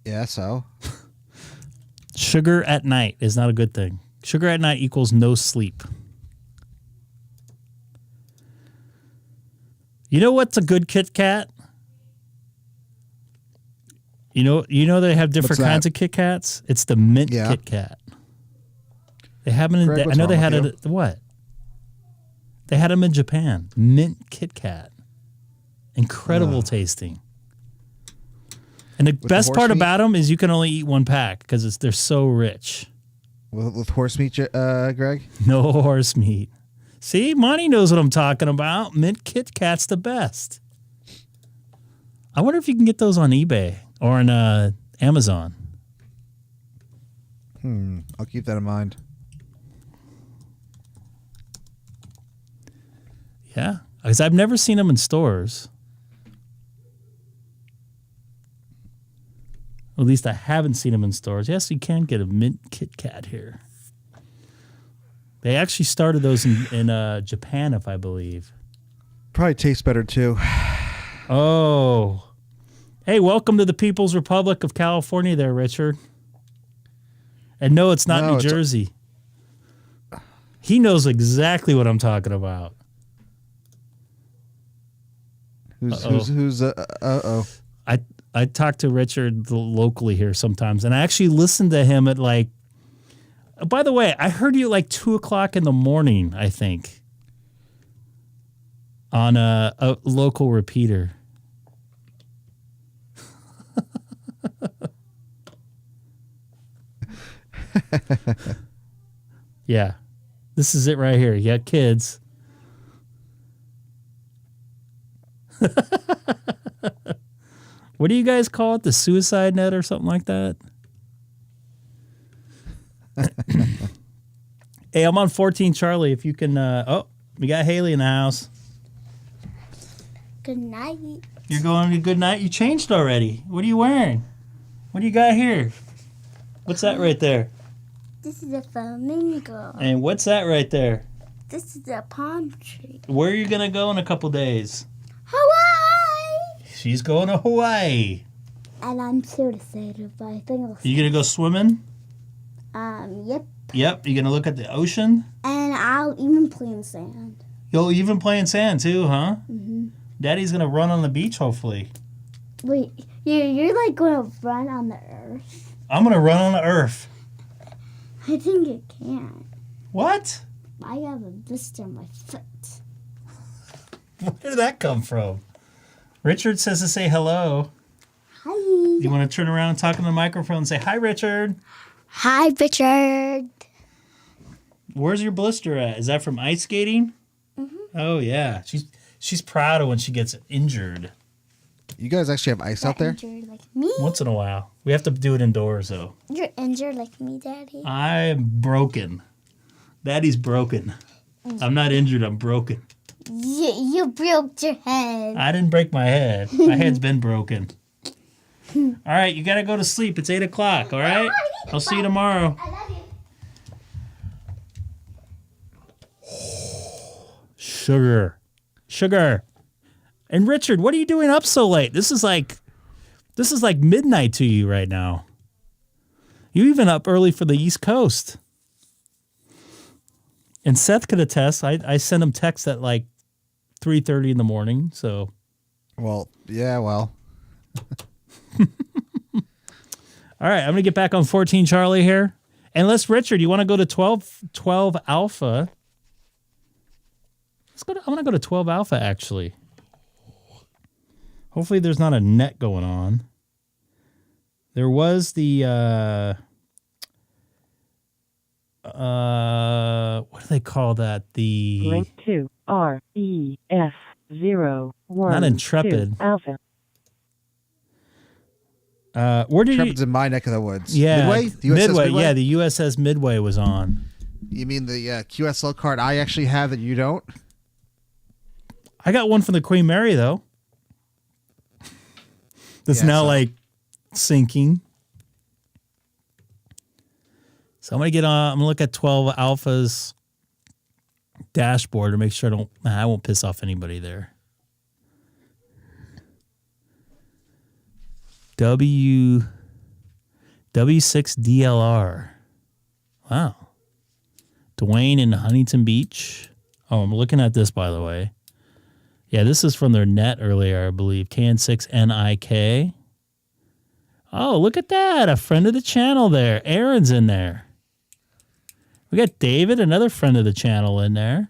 Yeah, so? Sugar at night is not a good thing. Sugar at night equals no sleep. You know what's a good Kit Kat? You know they have different What's that? kinds of Kit Kats? It's the mint Yeah. Kit Kat. They have them in Greg, I what's know they wrong had with it what? They had them in Japan. Mint Kit Kat. Incredible tasting. And the best horse part meat? about them is you can only eat one pack because they're so rich. With horse meat, Greg? No horse meat. See, Monty knows what I'm talking about. Mint Kit Kat's the best. I wonder if you can get those on eBay or on Amazon. I'll keep that in mind. Yeah, because I've never seen them in stores. At least I haven't seen them in stores. Yes, you can get a mint Kit Kat here. They actually started those in Japan, if I believe. Probably tastes better too. Oh. Hey, welcome to the People's Republic of California there, Richard. And no, it's not New Jersey. He knows exactly what I'm talking about. Who's I talk to Richard locally here sometimes, and I actually listen to him at like. By the way, I heard you at like 2:00 in the morning, I think, on a local repeater. Yeah, this is it right here. You got kids. What do you guys call it? The suicide net or something like that? Hey, I'm on 14 Charlie. If you can, we got Haley in the house. Good night. You're going to good night? You changed already. What are you wearing? What do you got here? What's that right there? This is a flamingo. And what's that right there? This is a palm tree. Where are you going to go in a couple days? Hawaii! She's going to Hawaii. And I'm so excited, but I think I'll... You going to go swimming? Yep. Yep. You going to look at the ocean? And I'll even play in sand. You'll even play in sand too, huh? Mm-hmm. Daddy's going to run on the beach, hopefully. Wait, you're like going to run on the earth? I'm going to run on the earth. I think you can. What? I have a blister on my foot. Where did that come from? Richard says to say hello. Hi. You want to turn around and talk in the microphone and say, hi, Richard. Hi, Richard. Where's your blister at? Is that from ice skating? Mm-hmm. Oh, yeah. She's proud of when she gets injured. You guys actually have ice out there? Injured like me? Once in a while. We have to do it indoors, though. You're injured like me, Daddy? I'm broken. Daddy's broken. I'm not injured. I'm broken. You broke your head. I didn't break my head. My head's been broken. All right, you got to go to sleep. It's 8 o'clock, all right? I'll see you tomorrow. I love you. Sugar. And Richard, what are you doing up so late? This is like midnight to you right now. You even up early for the East Coast. And Seth could attest. I sent him texts at like 3:30 in the morning. So, well, yeah, well. All right, I'm gonna get back on 14 Charlie here. Unless Richard, you want to go to 12 Alpha? I'm gonna go to 12 Alpha actually. Hopefully, there's not a net going on. There was the what do they call that? The Link to REF01. Not Intrepid. Alpha. Where did Intrepid's in my neck of the woods. Yeah, Midway? The USS Midway. Yeah, the USS Midway was on. You mean the QSL card I actually have that you don't? I got one from the Queen Mary though. That's now like sinking. So I'm gonna get on. I'm gonna look at 12 Alpha's dashboard to make sure I won't piss off anybody there. W6DLR. Wow. Dwayne in Huntington Beach. Oh, I'm looking at this, by the way. Yeah, this is from their net earlier, I believe. KN6NIK. Oh, look at that. A friend of the channel there. Aaron's in there. We got David, another friend of the channel in there.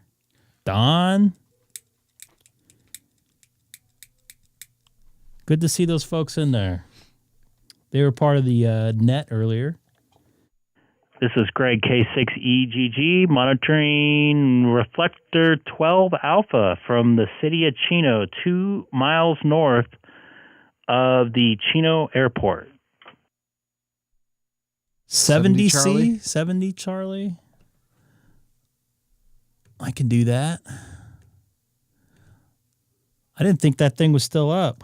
Don. Good to see those folks in there. They were part of the net earlier. This is Greg K6EGG monitoring reflector 12 Alpha from the city of Chino, 2 miles north of the Chino airport. 70 Charlie? 70 Charlie. I can do that. I didn't think that thing was still up.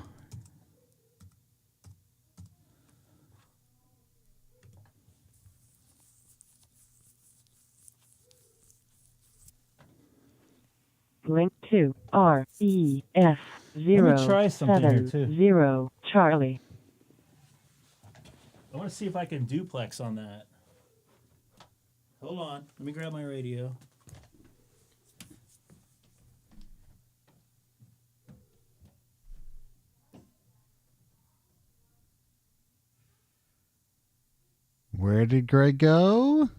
Link to RES try something here, too. 070 Charlie. I want to see if I can duplex on that. Hold on. Let me grab my radio. Where did Greg go?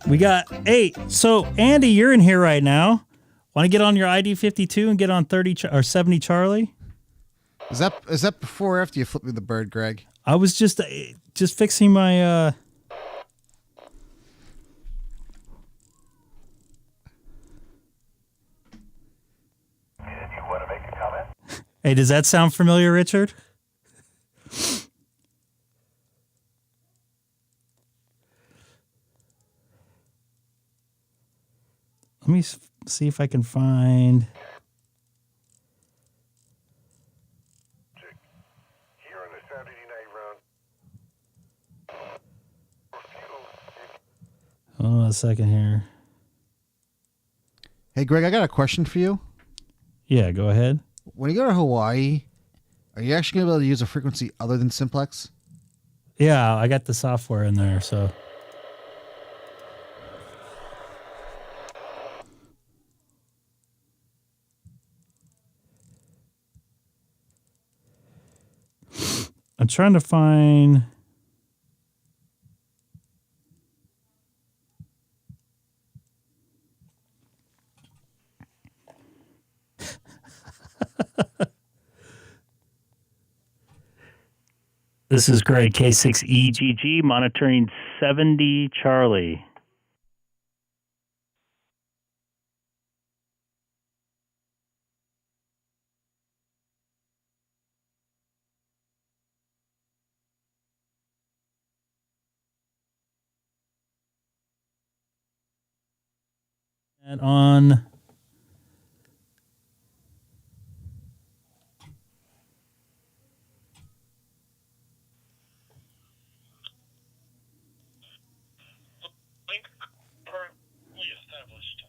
We got 8. So, Andy, you're in here right now. Want to get on your ID 52 and get on 30 or 70 Charlie? Is that before or after you flipped me the bird, Greg? I was just fixing my Hey, does that sound familiar, Richard? Let me see if I can find. Hold on a second here. Hey, Greg, I got a question for you. Yeah, go ahead. When you go to Hawaii, are you actually going to be able to use a frequency other than simplex? Yeah, I got the software in there, so. I'm trying to find. This is Greg K6EGG monitoring 70 Charlie. And on Link currently established.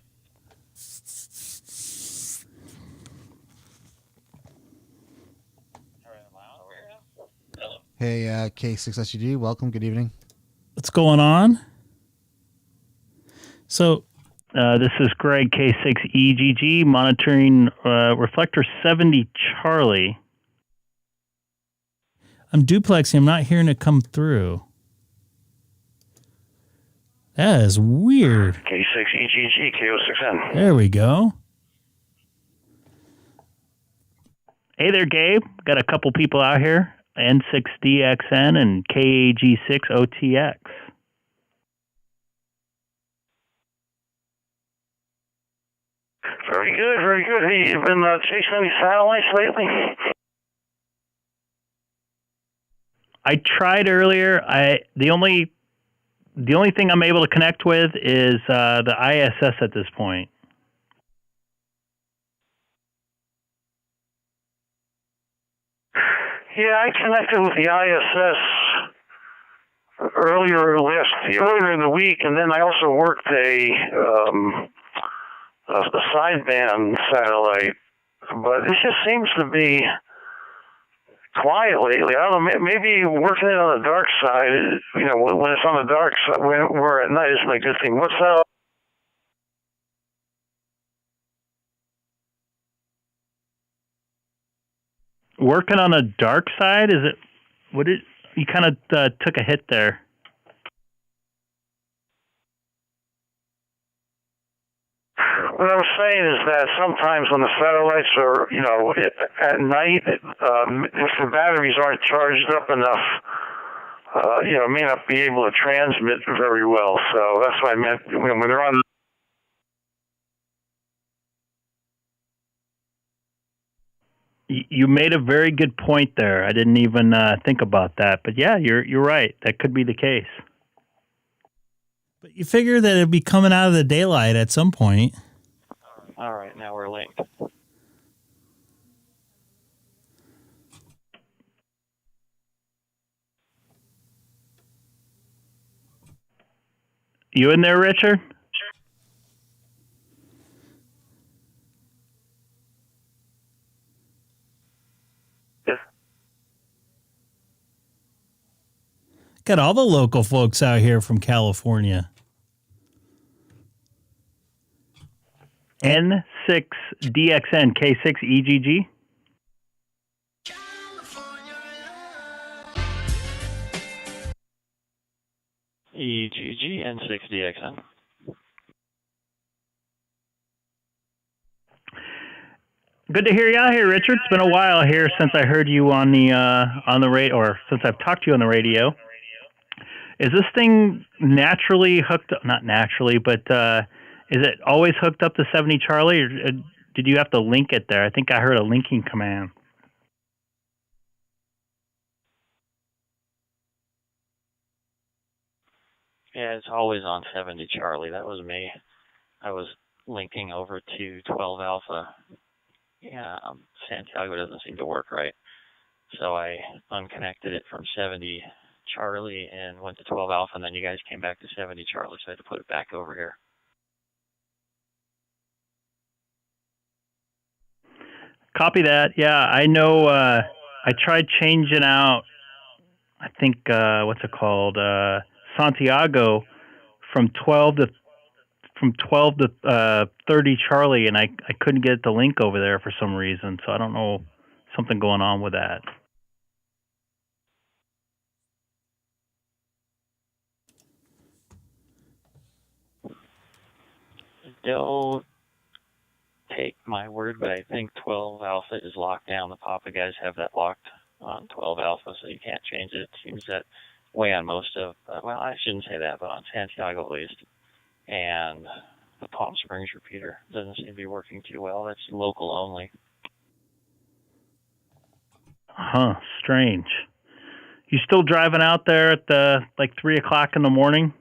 Hey, K6SEG, welcome. Good evening. what's going on? So This is Greg K6EGG monitoring reflector 70 Charlie. I'm duplexing. I'm not hearing it come through. That is weird. K6EGG, K06N. There we go. Hey there, Gabe. Got a couple people out here. N6DXN and KAG6OTX. Very good, very good. Hey, you been chasing any satellites lately? I tried earlier. The only thing I'm able to connect with is the ISS at this point. Yeah, I connected with the ISS earlier in the week, and then I also worked a sideband satellite. But it just seems to be quiet lately. I don't know, maybe working it on the dark side, you know, when it's on the dark side, when we're at night, it's a good thing. What's up? Working on a dark side? Is it? What did you kind of took a hit there? What I'm saying is that sometimes when the satellites are, you know, at night, if the batteries aren't charged up enough, you know, may not be able to transmit very well. So that's what I meant when they're on. You made a very good point there. I didn't even think about that, but yeah, you're right. That could be the case. But you figure that it'd be coming out of the daylight at some point. All right, now we're linked. You in there, Richard? Got all the local folks out here from California. N6DXN, K6EGG. EGG N6DXN. Good to hear you out here, Richard. It's been a while here since I heard you on the radio, or since I've talked to you on the radio. Is this thing naturally hooked up? Not naturally, but is it always hooked up to 70 Charlie, or did you have to link it there? I think I heard a linking command. Yeah, it's always on 70 Charlie. That was me. I was linking over to 12 Alpha. Yeah, Santiago doesn't seem to work right. So I unconnected it from 70 Charlie and went to 12 Alpha, and then you guys came back to 70 Charlie, so I had to put it back over here. Copy that. Yeah, I know. I tried changing out, I think, what's it called? Santiago from 12 to 30 Charlie, and I couldn't get the link over there for some reason. So I don't know, something going on with that. Don't take my word, but I think 12 Alpha is locked down. The Papa guys have that locked on 12 Alpha, so you can't change it. It seems that way on most of, well, I shouldn't say that, but on Santiago at least. And the Palm Springs repeater doesn't seem to be working too well. That's local only. Huh, strange. You still driving out there at like 3 o'clock in the morning?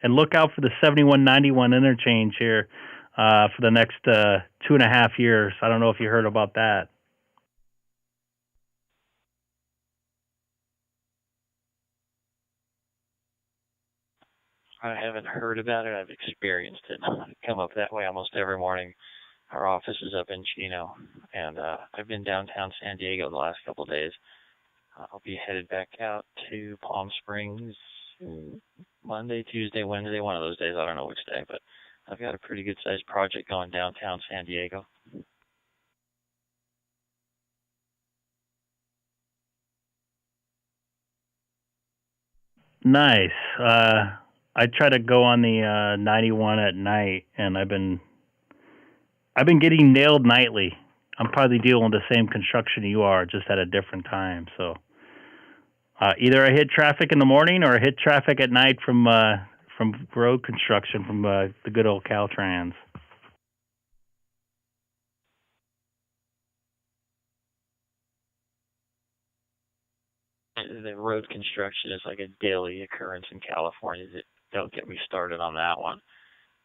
And look out for the 7191 interchange here for the next 2.5 years. I don't know if you heard about that. I haven't heard about it. I've experienced it. I come up that way almost every morning. Our office is up in Chino, and I've been downtown San Diego the last couple of days. I'll be headed back out to Palm Springs Monday, Tuesday, Wednesday, one of those days. I don't know which day, but I've got a pretty good-sized project going downtown San Diego. Nice. I try to go on the 91 at night, and I've been getting nailed nightly. I'm probably dealing with the same construction you are, just at a different time. So either I hit traffic in the morning or I hit traffic at night from road construction from the good old Caltrans. The road construction is like a daily occurrence in California. Don't get me started on that one.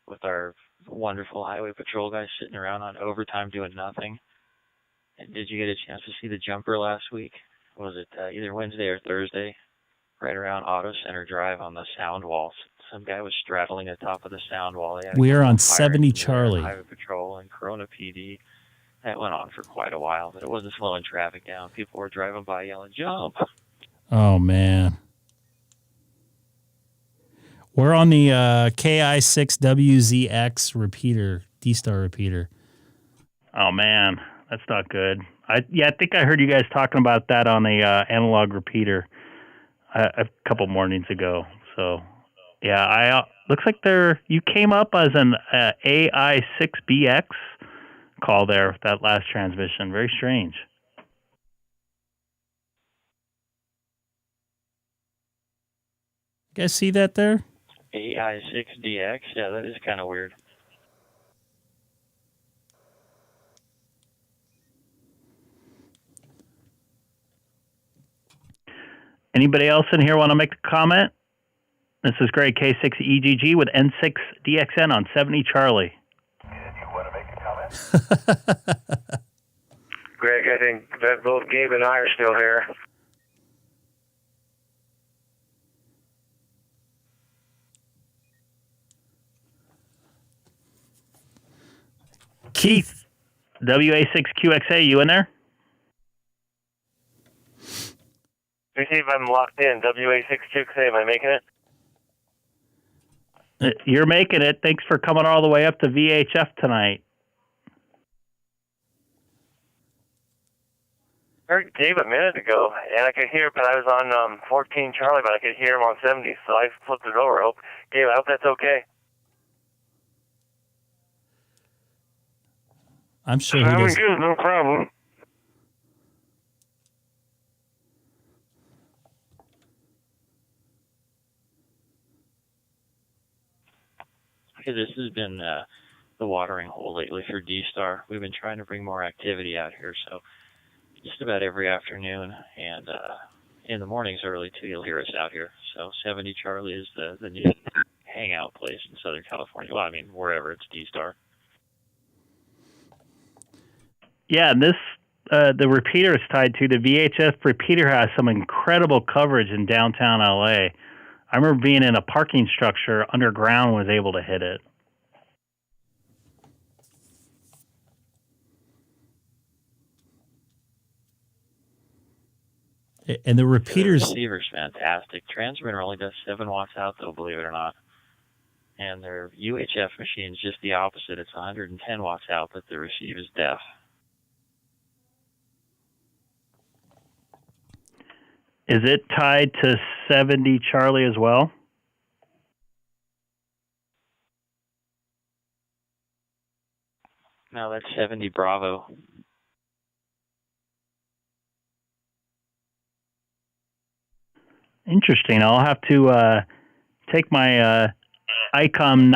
With our wonderful highway patrol guys sitting around on overtime doing nothing. And did you get a chance to see the jumper last week? Was it either Wednesday or Thursday? Right around Auto Center Drive on the sound walls. Some guy was straddling the top of the sound wall. We are on 70 Charlie. Highway patrol and Corona PD. That went on for quite a while, but it wasn't slowing traffic down. People were driving by yelling, "Jump!" Oh, man. We're on the Ki-6WZX repeater, DStar repeater. Oh, man. That's not good. I think I heard you guys talking about that on a analog repeater a couple mornings ago. So, yeah, looks like you came up as an AI6BX call there, that last transmission. Very strange. You guys see that there? AI6DX? Yeah, that is kind of weird. Anybody else in here want to make a comment? This is Greg, K6EGG with N6DXN on 70 Charlie. Greg, I think that both Gabe and I are still here. Keith, WA6QXA, you in there? Let me see if I'm locked in. WA6QXA, am I making it? You're making it. Thanks for coming all the way up to VHF tonight. I heard Gabe a minute ago, and I could hear, but I was on 14 Charlie, but I could hear him on 70, so I flipped it over. Gabe, I hope that's okay. I'm sure he does. Good, no problem. Hey, this has been the watering hole lately for DStar. We've been trying to bring more activity out here, so just about every afternoon, and in the mornings early too, you'll hear us out here. So 70 Charlie is the new hangout place in Southern California. Well, I mean, wherever it's DStar. Yeah, this the repeater is tied to the VHF repeater has some incredible coverage in downtown LA. I remember being in a parking structure underground was able to hit it. And the repeaters... The receiver's fantastic. Transmitter only does 7 watts out, though, believe it or not. And their UHF machine's just the opposite. It's 110 watts out, but the receiver's deaf. Is it tied to 70 Charlie as well? No, that's 70 Bravo. Interesting. I'll have to take my Icom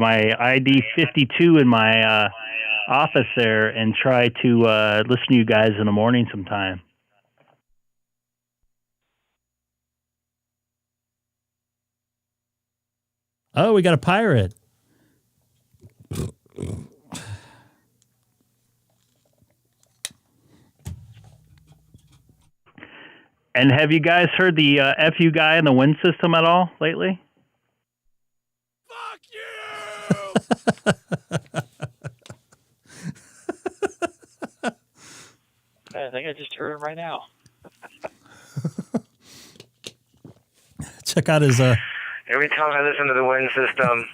my ID 52 in my office there and try to listen to you guys in the morning sometime. Oh, we got a pirate. And have you guys heard the FU guy in the wind system at all lately? I think I just heard him right now. Check out his... Every time I listen to the wind system,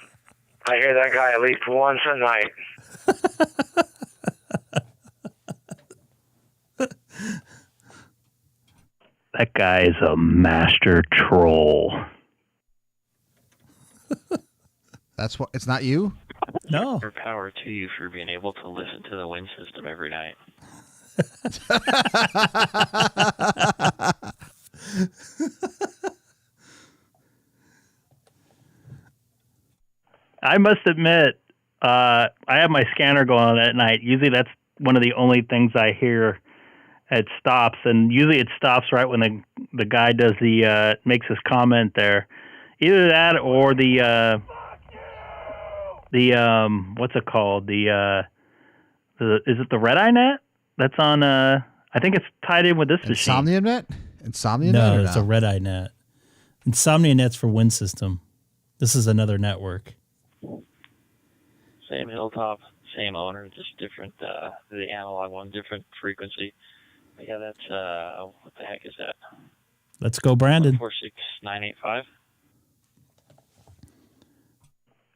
I hear that guy at least once a night. That guy is a master troll. That's what. It's not you? No. More power to you for being able to listen to the wind system every night. I must admit, I have my scanner going on at night. Usually that's one of the only things I hear. It stops, and usually it stops right when the guy does makes his comment there. Either that or the what's it called? Is it the Red Eye Net? That's on I think it's tied in with this machine. Insomnia Net? Insomnia No, Net? it's a Red Eye Net. Insomnia Net's for wind system. This is another network. Same Hilltop, same owner, just different, the analog one, different frequency. But yeah, that's, what the heck is that? Let's go, Brandon. 46985.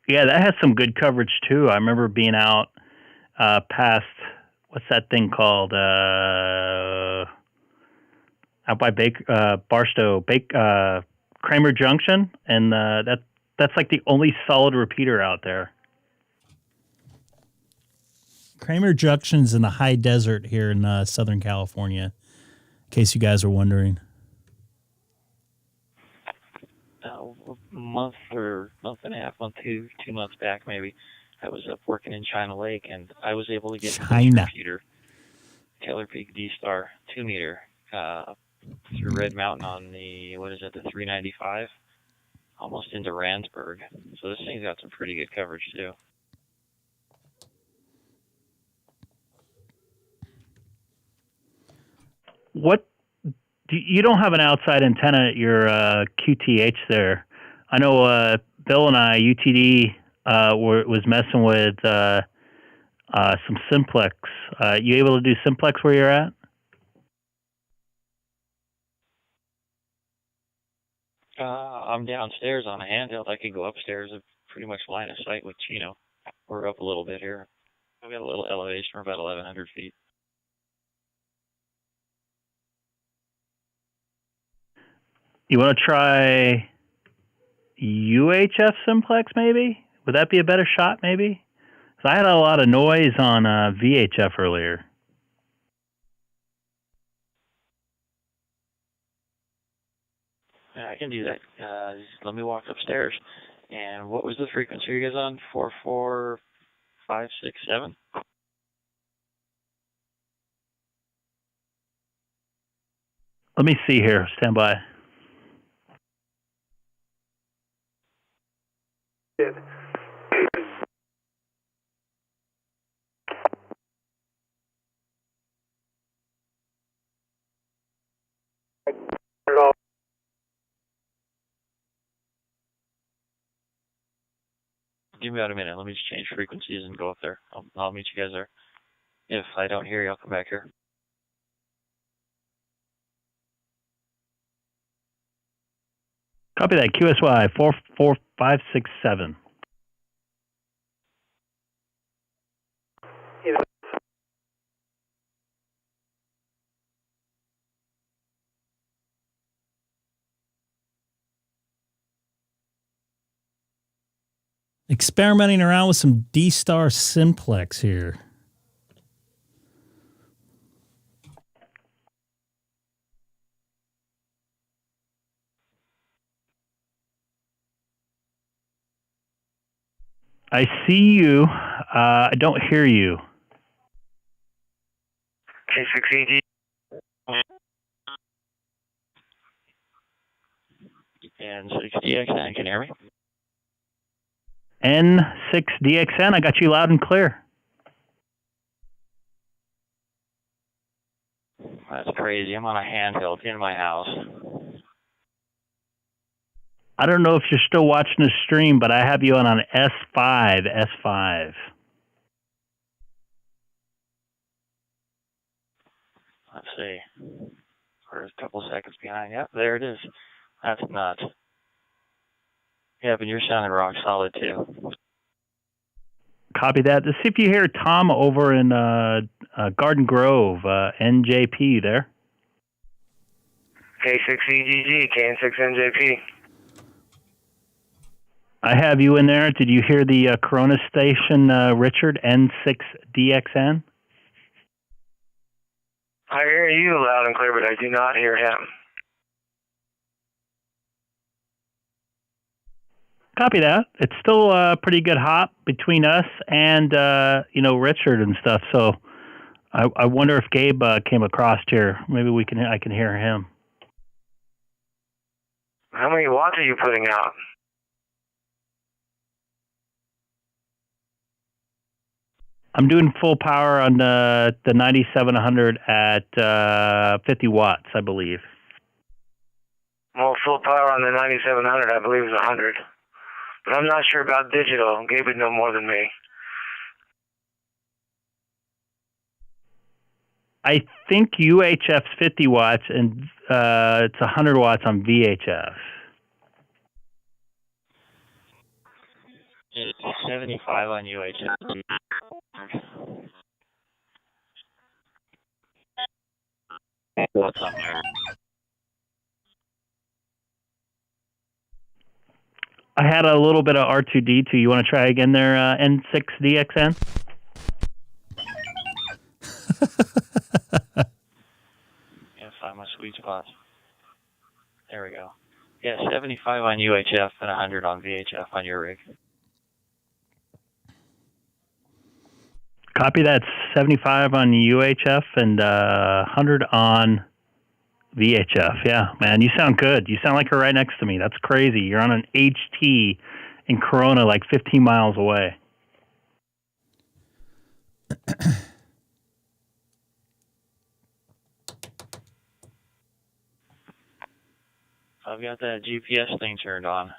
Yeah, that has some good coverage too. I remember being out past, what's that thing called? Out by Barstow, Kramer Junction, and that's like the only solid repeater out there. Kramer Junction's in the high desert here in Southern California, in case you guys are wondering. Month and a half, 2 months back maybe, I was up working in China Lake, and I was able to get the computer, Taylor Peak DStar 2-meter, through Red Mountain on the, the 395, almost into Randsburg. So this thing's got some pretty good coverage too. What? You don't have an outside antenna at your QTH there. I know Bill and I, UTD, was messing with some simplex. You able to do simplex where you're at? I'm downstairs on a handheld. I could go upstairs and pretty much line of sight, which, we're up a little bit here. I've got a little elevation. We're about 1,100 feet. You want to try UHF simplex maybe? Would that be a better shot maybe? 'Cause I had a lot of noise on VHF earlier. Yeah, I can do that. Let me walk upstairs. And what was the frequency you guys on? 44567? Let me see here. Stand by. Give me about a minute. Let me just change frequencies and go up there. I'll meet you guys there. If I don't hear you, I'll come back here. Copy that. QSY 44567. Experimenting around with some DStar simplex here. I see you. I don't hear you. K6EGG. And 6DXN, can you hear me? N6DXN, I got you loud and clear. That's crazy. I'm on a handheld in my house. I don't know if you're still watching the stream, but I have you on an S5. Let's see. We're a couple seconds behind. Yep, there it is. That's nuts. Yep, and you're sounding rock solid too. Copy that. Let's see if you hear Tom over in Garden Grove, NJP there. K6EGG, KN6NJP. I have you in there. Did you hear the Corona station, Richard, N6DXN? I hear you loud and clear, but I do not hear him. Copy that. It's still a pretty good hop between us and, Richard and stuff. So I wonder if Gabe came across here. Maybe I can hear him. How many watts are you putting out? I'm doing full power on the 9700 at 50 watts, I believe. Well, full power on the 9700, I believe, is 100. But I'm not sure about digital. Gabe would know more than me. I think UHF's 50 watts, and it's 100 watts on VHF. It's 75 on UHF. What's on there? I had a little bit of R2D2. You want to try again there, N6DXN? Yeah, find my sweet spot. There we go. Yeah, 75 on UHF and 100 on VHF on your rig. Copy that. 75 on UHF and 100 on VHF. Yeah, man, you sound good. You sound like you're right next to me. That's crazy. You're on an HT in Corona, like 15 miles away. I've got that GPS thing turned on.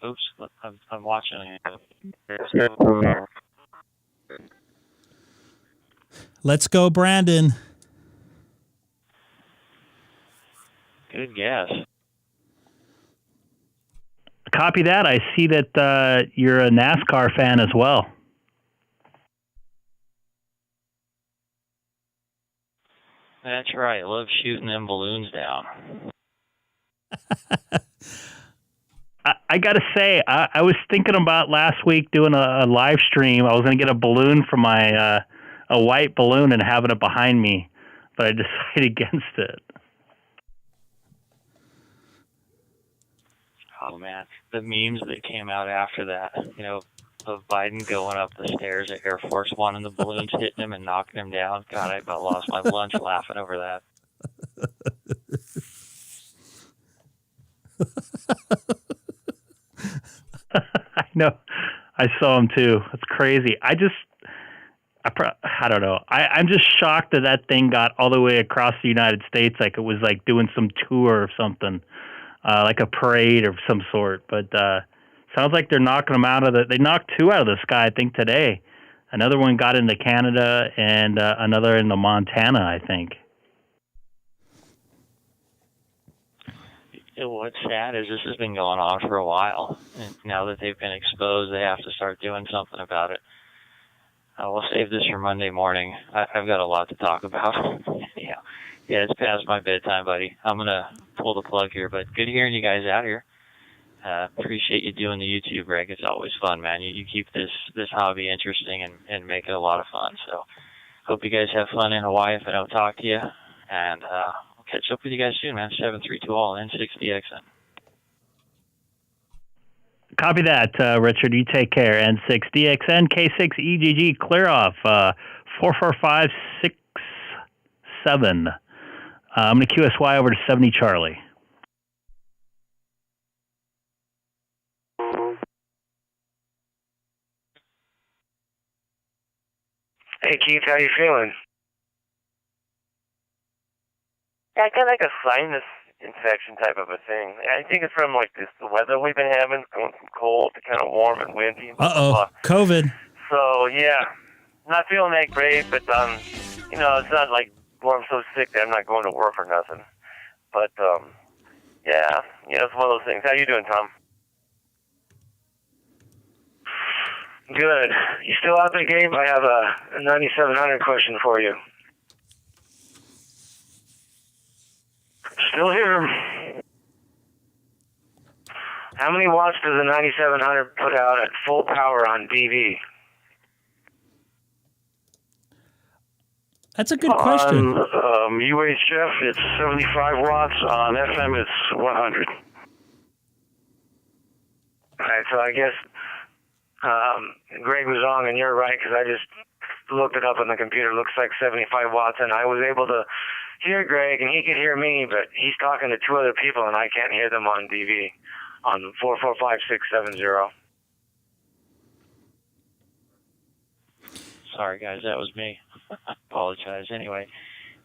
Oops, I'm watching it. Let's go, Brandon. Good guess. Copy that. I see that you're a NASCAR fan as well. That's right. I love shooting them balloons down. I got to say, I was thinking about last week doing a live stream. I was going to get a balloon from my a white balloon and having it behind me, but I decided against it. Oh man, the memes that came out after that, you know, of Biden going up the stairs at Air Force One and the balloons hitting him and knocking him down. God, I about lost my lunch laughing over that. I know. I saw him too. That's crazy. I don't know. I'm just shocked that thing got all the way across the United States, like it was like doing some tour or something, like a parade of some sort. But sounds like they're knocking them out of they knocked two out of the sky, I think, today. Another one got into Canada and another into Montana, I think. What's sad is this has been going on for a while, and now that they've been exposed, they have to start doing something about it. We'll save this for Monday morning. I've got a lot to talk about. Yeah, it's past my bedtime, buddy. I'm gonna pull the plug here, but good hearing you guys out here. Appreciate you doing the YouTube, Greg. It's always fun, man. You keep this hobby interesting and make it a lot of fun. So, hope you guys have fun in Hawaii if I don't talk to you, and I'll catch up with you guys soon, man. 732 all N6DXN. Copy that, Richard. You take care. N6DXN, K6EGG, clear off, 44567. I'm going to QSY over to 70 Charlie. Hey, Keith, how you feeling? Yeah, I got like a sinus infection type of a thing. I think it's from like the weather we've been having, going from cold to kind of warm and windy. And COVID. So yeah, not feeling that great, but you know, it's not like I'm so sick that I'm not going to work or nothing. But yeah, it's one of those things. How you doing, Tom? Good. You still out there, Gabe? I have a 9700 question for you. Still here. How many watts does a 9700 put out at full power on DV? That's a good question. On UHF, it's 75 watts. On FM, it's 100. All right, so I guess Greg was wrong, and you're right, because I just looked it up on the computer. It looks like 75 watts, and I was able to hear Greg, and he could hear me, but he's talking to two other people, and I can't hear them on DV on 445670. Sorry, guys, that was me. Apologize. Anyway,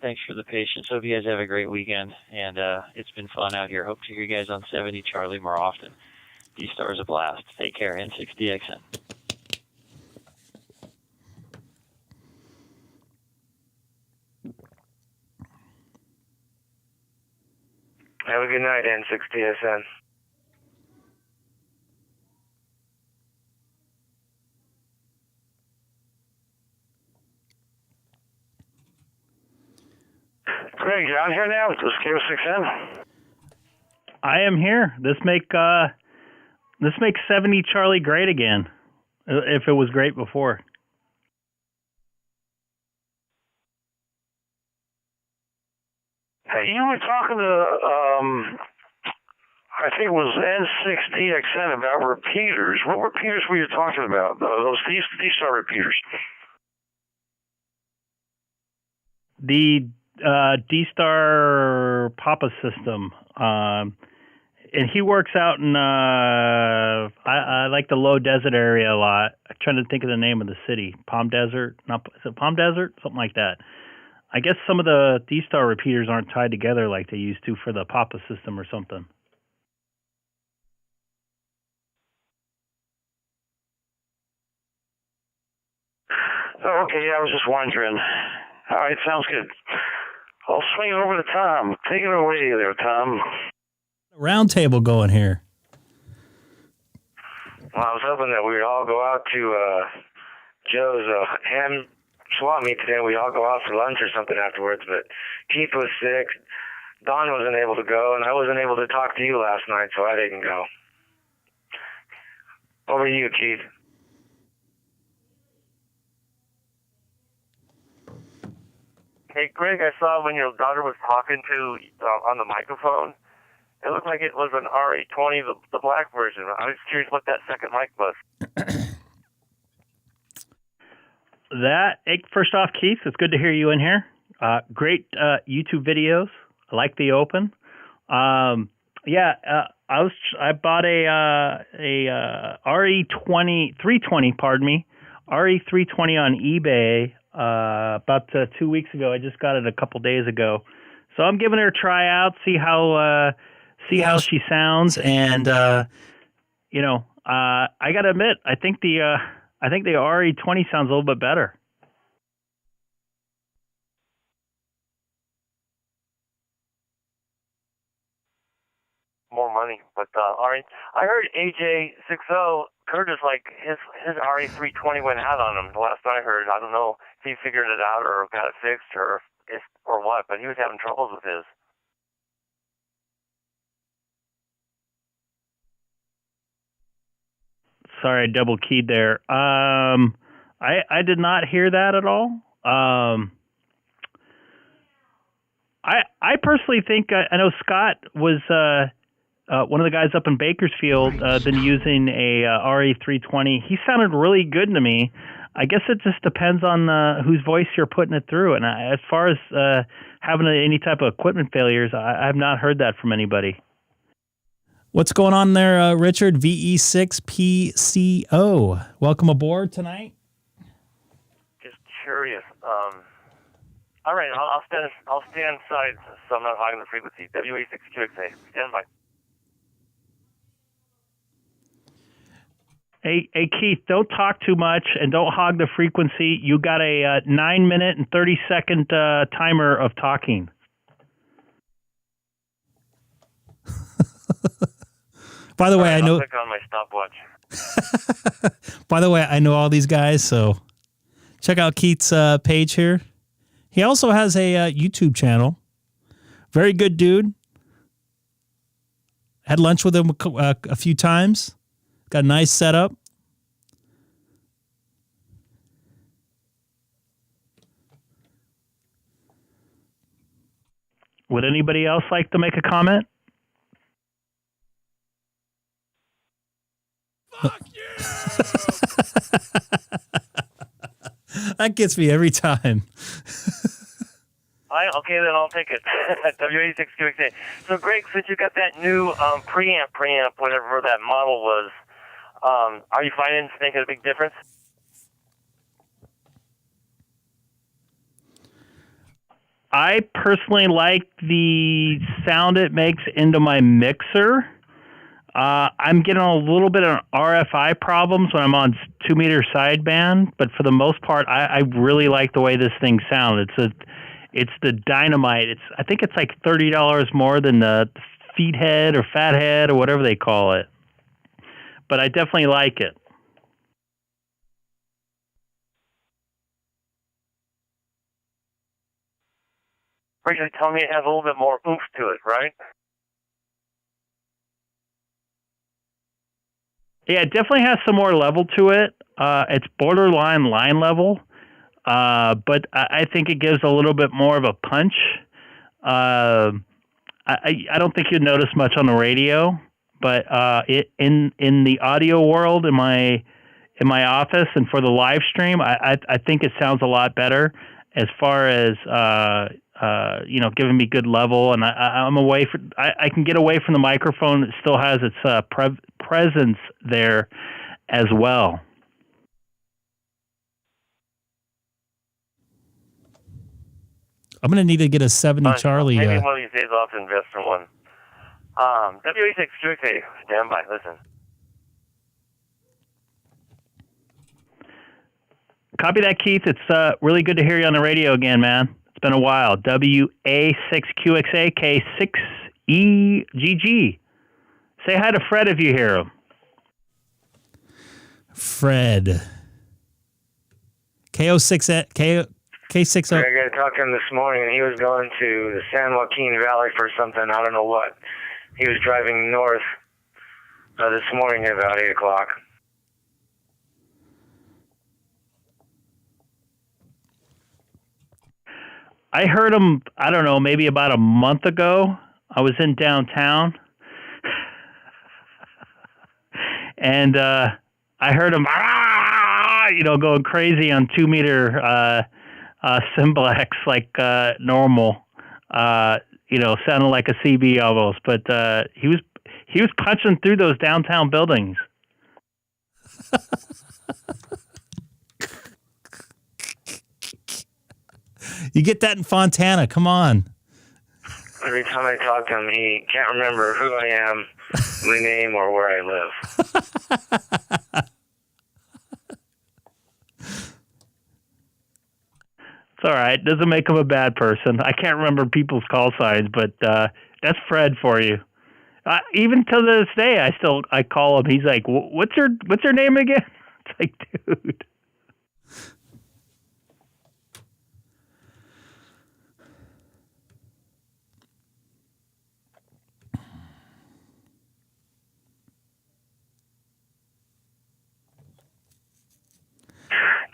thanks for the patience. Hope you guys have a great weekend, and it's been fun out here. Hope to hear you guys on 70 Charlie more often. DStar is a blast. Take care. N6DXN. Have a good night, N6TSN. Greg, you out here now? This is K6EGG. I am here. This makes 70 Charlie great again. If it was great before. Hey, you were talking to I think it was N6TXN about repeaters. What repeaters were you talking about? Those DStar repeaters. The DStar Papa system. And he works out in, I like the low desert area a lot. I'm trying to think of the name of the city. Palm Desert? Is it Palm Desert? Something like that. I guess some of the DStar repeaters aren't tied together like they used to for the Papa system or something. Oh, okay, I was just wondering. All right, sounds good. I'll swing over to Tom. Take it away there, Tom. Round table going here. Well, I was hoping that we'd all go out to Joe's ham swap meet today. We'd all go out for lunch or something afterwards, but Keith was sick. Don wasn't able to go, and I wasn't able to talk to you last night, so I didn't go. Over to you, Keith. Hey, Greg, I saw when your daughter was talking to on the microphone, it looked like it was an RA20, the black version. I was curious what that second mic was. First off, Keith, it's good to hear you in here. Great YouTube videos. I like the open. I bought a RE320, RE320 on eBay about 2 weeks ago. I just got it a couple days ago, so I'm giving her a try out, see how she sounds, and I gotta admit, I think the RE20 sounds a little bit better. More money, but all right. I heard AJ60 Curtis, like his RE320 went out on him. The last I heard, I don't know if he figured it out or got it fixed or what, but he was having troubles with his. Sorry, I double keyed there. I did not hear that at all. I personally think I know Scott was one of the guys up in Bakersfield been using a RE320. He sounded really good to me. I guess it just depends on whose voice you're putting it through. And as far as having any type of equipment failures, I have not heard that from anybody. What's going on there, Richard? VE6PCO. Welcome aboard tonight. Just curious. All right, I'll stand aside so I'm not hogging the frequency. WE6QXA. Stand by. Hey, Keith, don't talk too much and don't hog the frequency. You got a 9-minute and 30-second timer of talking. By the way, right, I know. I'll click on my stopwatch. By the way, I know all these guys, so check out Keith's page here. He also has a YouTube channel. Very good dude. Had lunch with him a few times. Got a nice setup. Would anybody else like to make a comment? Fuck you! That gets me every time. Okay, then I'll take it. W86QXA. So, Greg, since you got that new preamp, whatever that model was, are you finding it's making a big difference? I personally like the sound it makes into my mixer. I'm getting a little bit of RFI problems when I'm on 2-meter sideband, but for the most part, I really like the way this thing sounds. It's the Dynamite. I think it's like $30 more than the feed head or fat head or whatever they call it. But I definitely like it. You're telling me it has a little bit more oomph to it, right? Yeah, it definitely has some more level to it. It's borderline line level, but I think it gives a little bit more of a punch. I don't think you'd notice much on the radio, but in the audio world, in my office and for the live stream, I think it sounds a lot better as far as giving me good level, and I'm away from. I can get away from the microphone. It still has its presence there as well. I'm gonna need to get a 70 Charlie. Maybe one of these days I'll have to invest in one. W6EGG, stand by. Listen. Copy that, Keith. It's really good to hear you on the radio again, man. It's been a while. WA6QXA K6EGG. Say hi to Fred if you hear him. Fred. K6. I got to talk to him this morning, and he was going to the San Joaquin Valley for something. I don't know what. He was driving north this morning at about 8 o'clock. I heard him, I don't know, maybe about a month ago. I was in downtown. And I heard him, going crazy on 2-meter simplex like normal. Sounded like a CB almost. But he was punching through those downtown buildings. You get that in Fontana. Come on. Every time I talk to him, he can't remember who I am, my name, or where I live. It's all right. Doesn't make him a bad person. I can't remember people's call signs, but that's Fred for you. Even to this day, I call him. He's like, "What's your name again?" It's like, dude.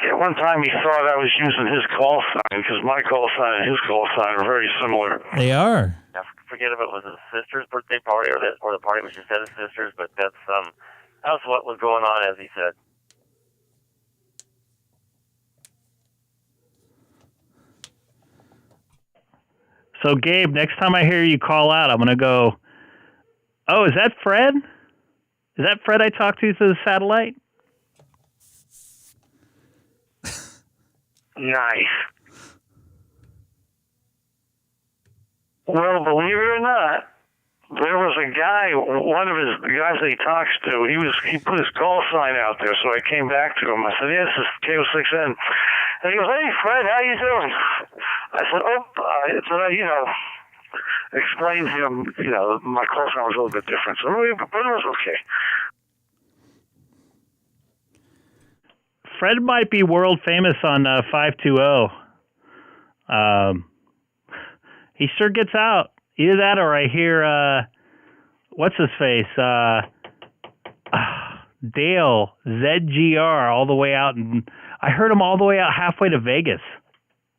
At one time, he thought I was using his call sign because my call sign and his call sign are very similar. They are. I forget if it was his sister's birthday party or the party was just at his sister's, but that's what was going on, as he said. So, Gabe, next time I hear you call out, I'm going to go, "Oh, is that Fred? Is that Fred I talked to through the satellite?" Nice. Well, believe it or not, there was a guy, one of his guys that he talks to, he put his call sign out there, so I came back to him. I said, "Yes, this is K6EGG." And he goes, "Hey, Fred, how you doing?" I said, explained to him, my call sign was a little bit different, but it was okay. Fred might be world famous on 520. He sure gets out. Either that or I hear, what's his face? Dale, ZGR, all the way out. And I heard him all the way out halfway to Vegas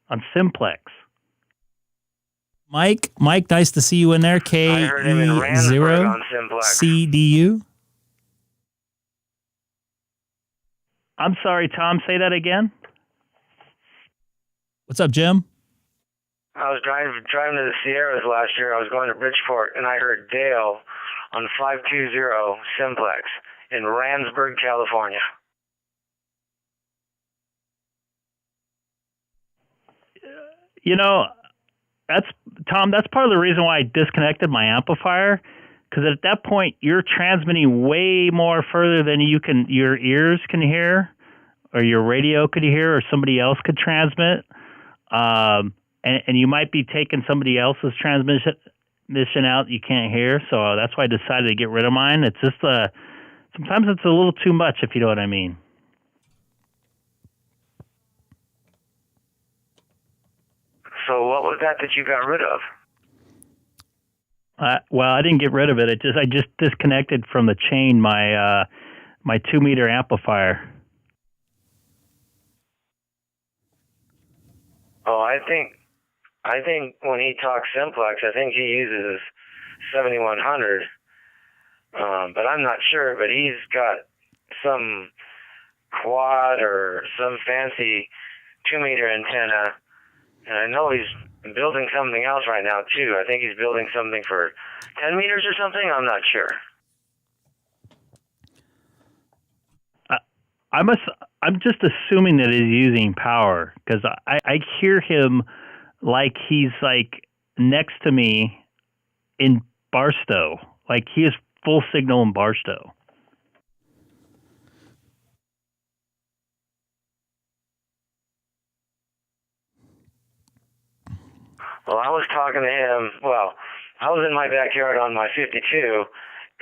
on Simplex. Mike, nice to see you in there. K0CDU. I'm sorry, Tom, say that again. What's up, Jim? I was driving to the Sierras last year. I was going to Bridgeport, and I heard Dale on 520 Simplex in Randsburg, California. That's Tom. That's part of the reason why I disconnected my amplifier, because at that point you're transmitting way more further than your ears can hear, or your radio could hear, or somebody else could transmit, and you might be taking somebody else's transmission mission out you can't hear, so that's why I decided to get rid of mine. It's just sometimes it's a little too much, if you know what I mean. So what was that you got rid of? Well, I didn't get rid of it. I just disconnected from the chain my 2-meter amplifier. Oh, I think when he talks simplex, I think he uses 7100. But I'm not sure. But he's got some quad or some fancy 2-meter antenna, and I know he's building something else right now too. I think he's building something for 10 meters or something. I'm not sure. I'm just assuming that he's using power because I hear him like he's like next to me in Barstow. Like he is full signal in Barstow. Well, I was talking to him. Well, I was in my backyard on my 52,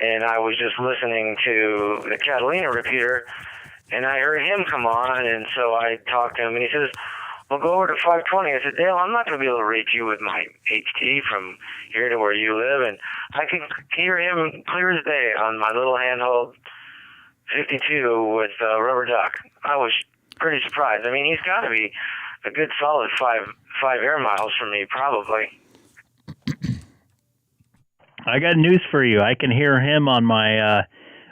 and I was just listening to the Catalina repeater, and I heard him come on, and so I talked to him, and he says, well, go over to 520. I said, Dale, I'm not going to be able to reach you with my HT from here to where you live, and I can hear him clear as day on my little handheld 52 with rubber duck. I was pretty surprised. I mean, he's got to be a good solid five air miles from me, probably. I got news for you. I can hear him on my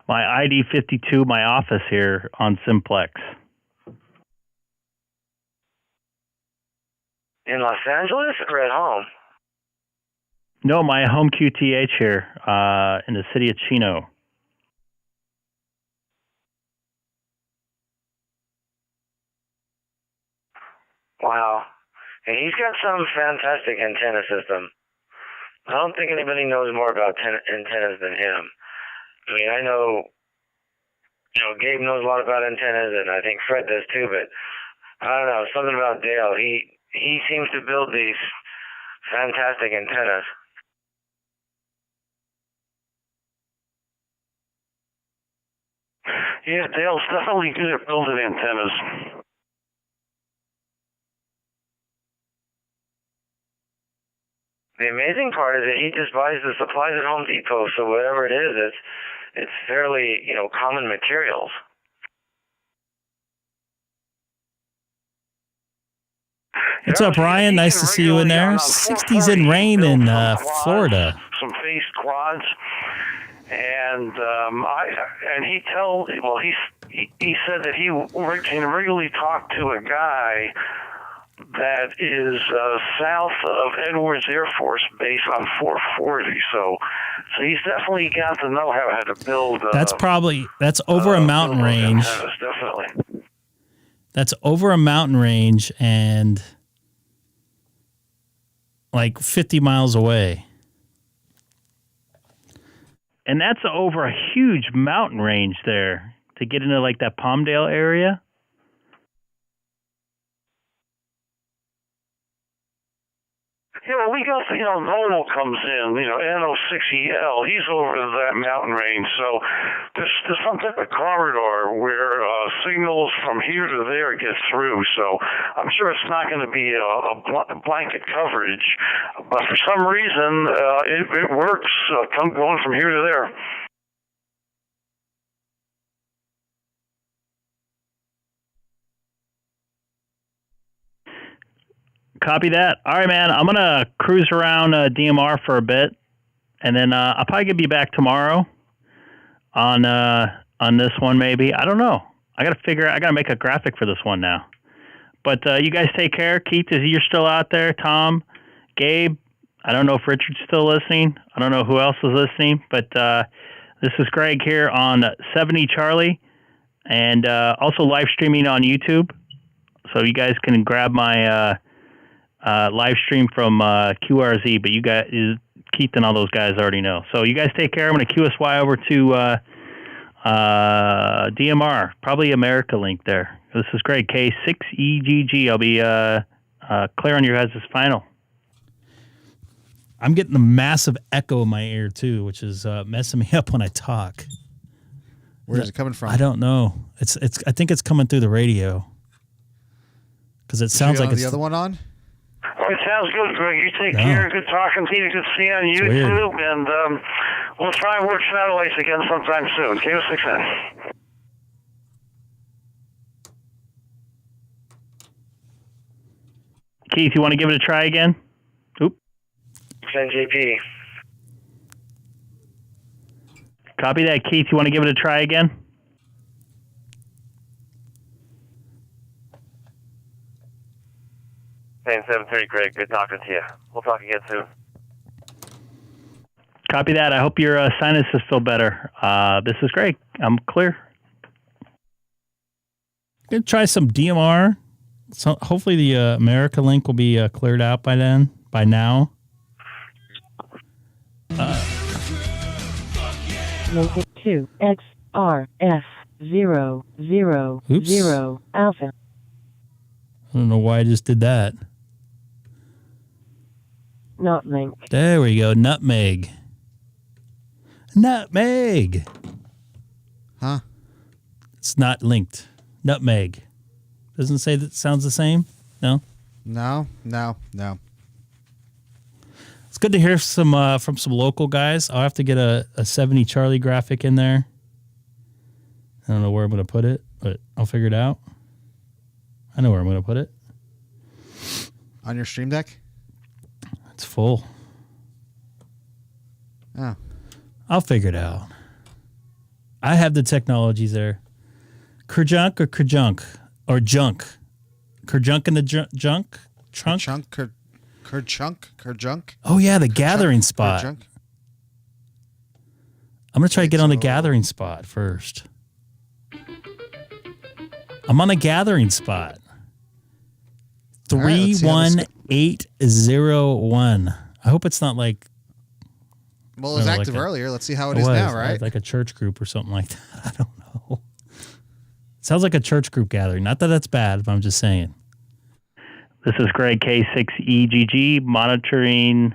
my ID52, my office here on Simplex. In Los Angeles or at home? No, my home QTH here in the city of Chino. Wow. And he's got some fantastic antenna system. I don't think anybody knows more about antennas than him. I mean, I know, Gabe knows a lot about antennas, and I think Fred does too, but I don't know, something about Dale. He seems to build these fantastic antennas. Yeah, Dale's definitely good at building antennas. The amazing part is that he just buys the supplies at Home Depot, so whatever it is, it's fairly, common materials. What's up, Ryan? Nice to see you in there. 60s and rain in Florida. Some phased quads, and he said that he can regularly talk to a guy that is south of Edwards Air Force Base on 440. So he's definitely got the know-how how to build. That's over a mountain range. Antennas, definitely. That's over a mountain range and like 50 miles away. And that's over a huge mountain range there to get into like that Palmdale area. Yeah, well, we got, Noel comes in, NO6EL. He's over that mountain range. So there's some type of corridor where signals from here to there get through. So I'm sure it's not going to be a blanket coverage. But for some reason, it works going from here to there. Copy that. All right, man. I'm going to cruise around DMR for a bit, and then I'll probably get you back tomorrow on this one maybe. I don't know. I got to make a graphic for this one now. But you guys take care. Keith, you're still out there. Tom, Gabe, I don't know if Richard's still listening. I don't know who else is listening, but this is Greg here on 70 Charlie and also live streaming on YouTube. So you guys can grab my live stream from QRZ, but you guys, Keith and all those guys already know. So you guys take care. I'm going to QSY over to DMR, probably America Link there. This is great. K6EGG. I'll be clear on your guys' final. I'm getting the massive echo in my ear too, which is messing me up when I talk. Where's it coming from? I don't know. It's. I think it's coming through the radio because it sounds like it's the other one on. Oh, it sounds good, Greg. You take care. Good talking to you. Good to see you on YouTube. And we'll try and work satellites again sometime soon. K6EGG. Keith, you want to give it a try again? Oop. JP. Copy that, Keith. You want to give it a try again? Same 730, Greg. Good talking to you. We'll talk again soon. Copy that. I hope your sinuses feel better. This is Greg. I'm clear. Gonna try some DMR. So hopefully the America link will be cleared out by now. Link 2 XRF000 Alpha. I don't know why I just did that. Not linked. There we go. Nutmeg. Nutmeg. Huh? It's not linked. Nutmeg. Doesn't say that sounds the same? No? No. It's good to hear some from some local guys. I'll have to get a 70 Charlie graphic in there. I don't know where I'm going to put it, but I'll figure it out. I know where I'm going to put it. On your stream deck? It's full. Oh. I'll figure it out. I have the technologies there. Kerjunk or Kerjunk? Or junk? Kerjunk in the junk? Trunk? Kerjunk? Oh, yeah, the gathering spot. Kerjunk? I'm going to try to get on the gathering spot first. I'm on the gathering spot. 31801. I hope it's not like... Well, it was active earlier. Let's see how it is now, right? Like a church group or something like that. I don't know. It sounds like a church group gathering. Not that that's bad, but I'm just saying. This is Greg, K6EGG, monitoring.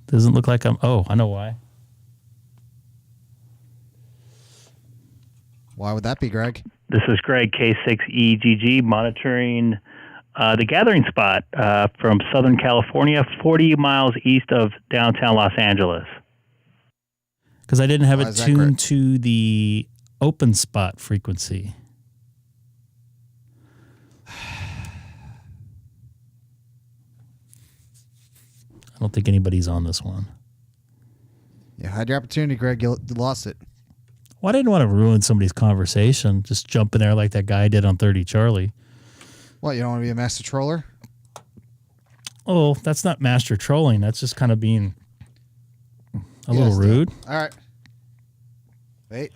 Doesn't look like I'm... Oh, I know why. Why would that be, Greg? This is Greg, K6EGG, monitoring the gathering spot from Southern California, 40 miles east of downtown Los Angeles. Because I didn't have it tuned to the open spot frequency. I don't think anybody's on this one. You had your opportunity, Greg. You lost it. Well, I didn't want to ruin somebody's conversation. Just jump in there like that guy did on 30 Charlie. What, you don't want to be a master troller? Oh, that's not master trolling. That's just kind of being a little rude. All right. Wait.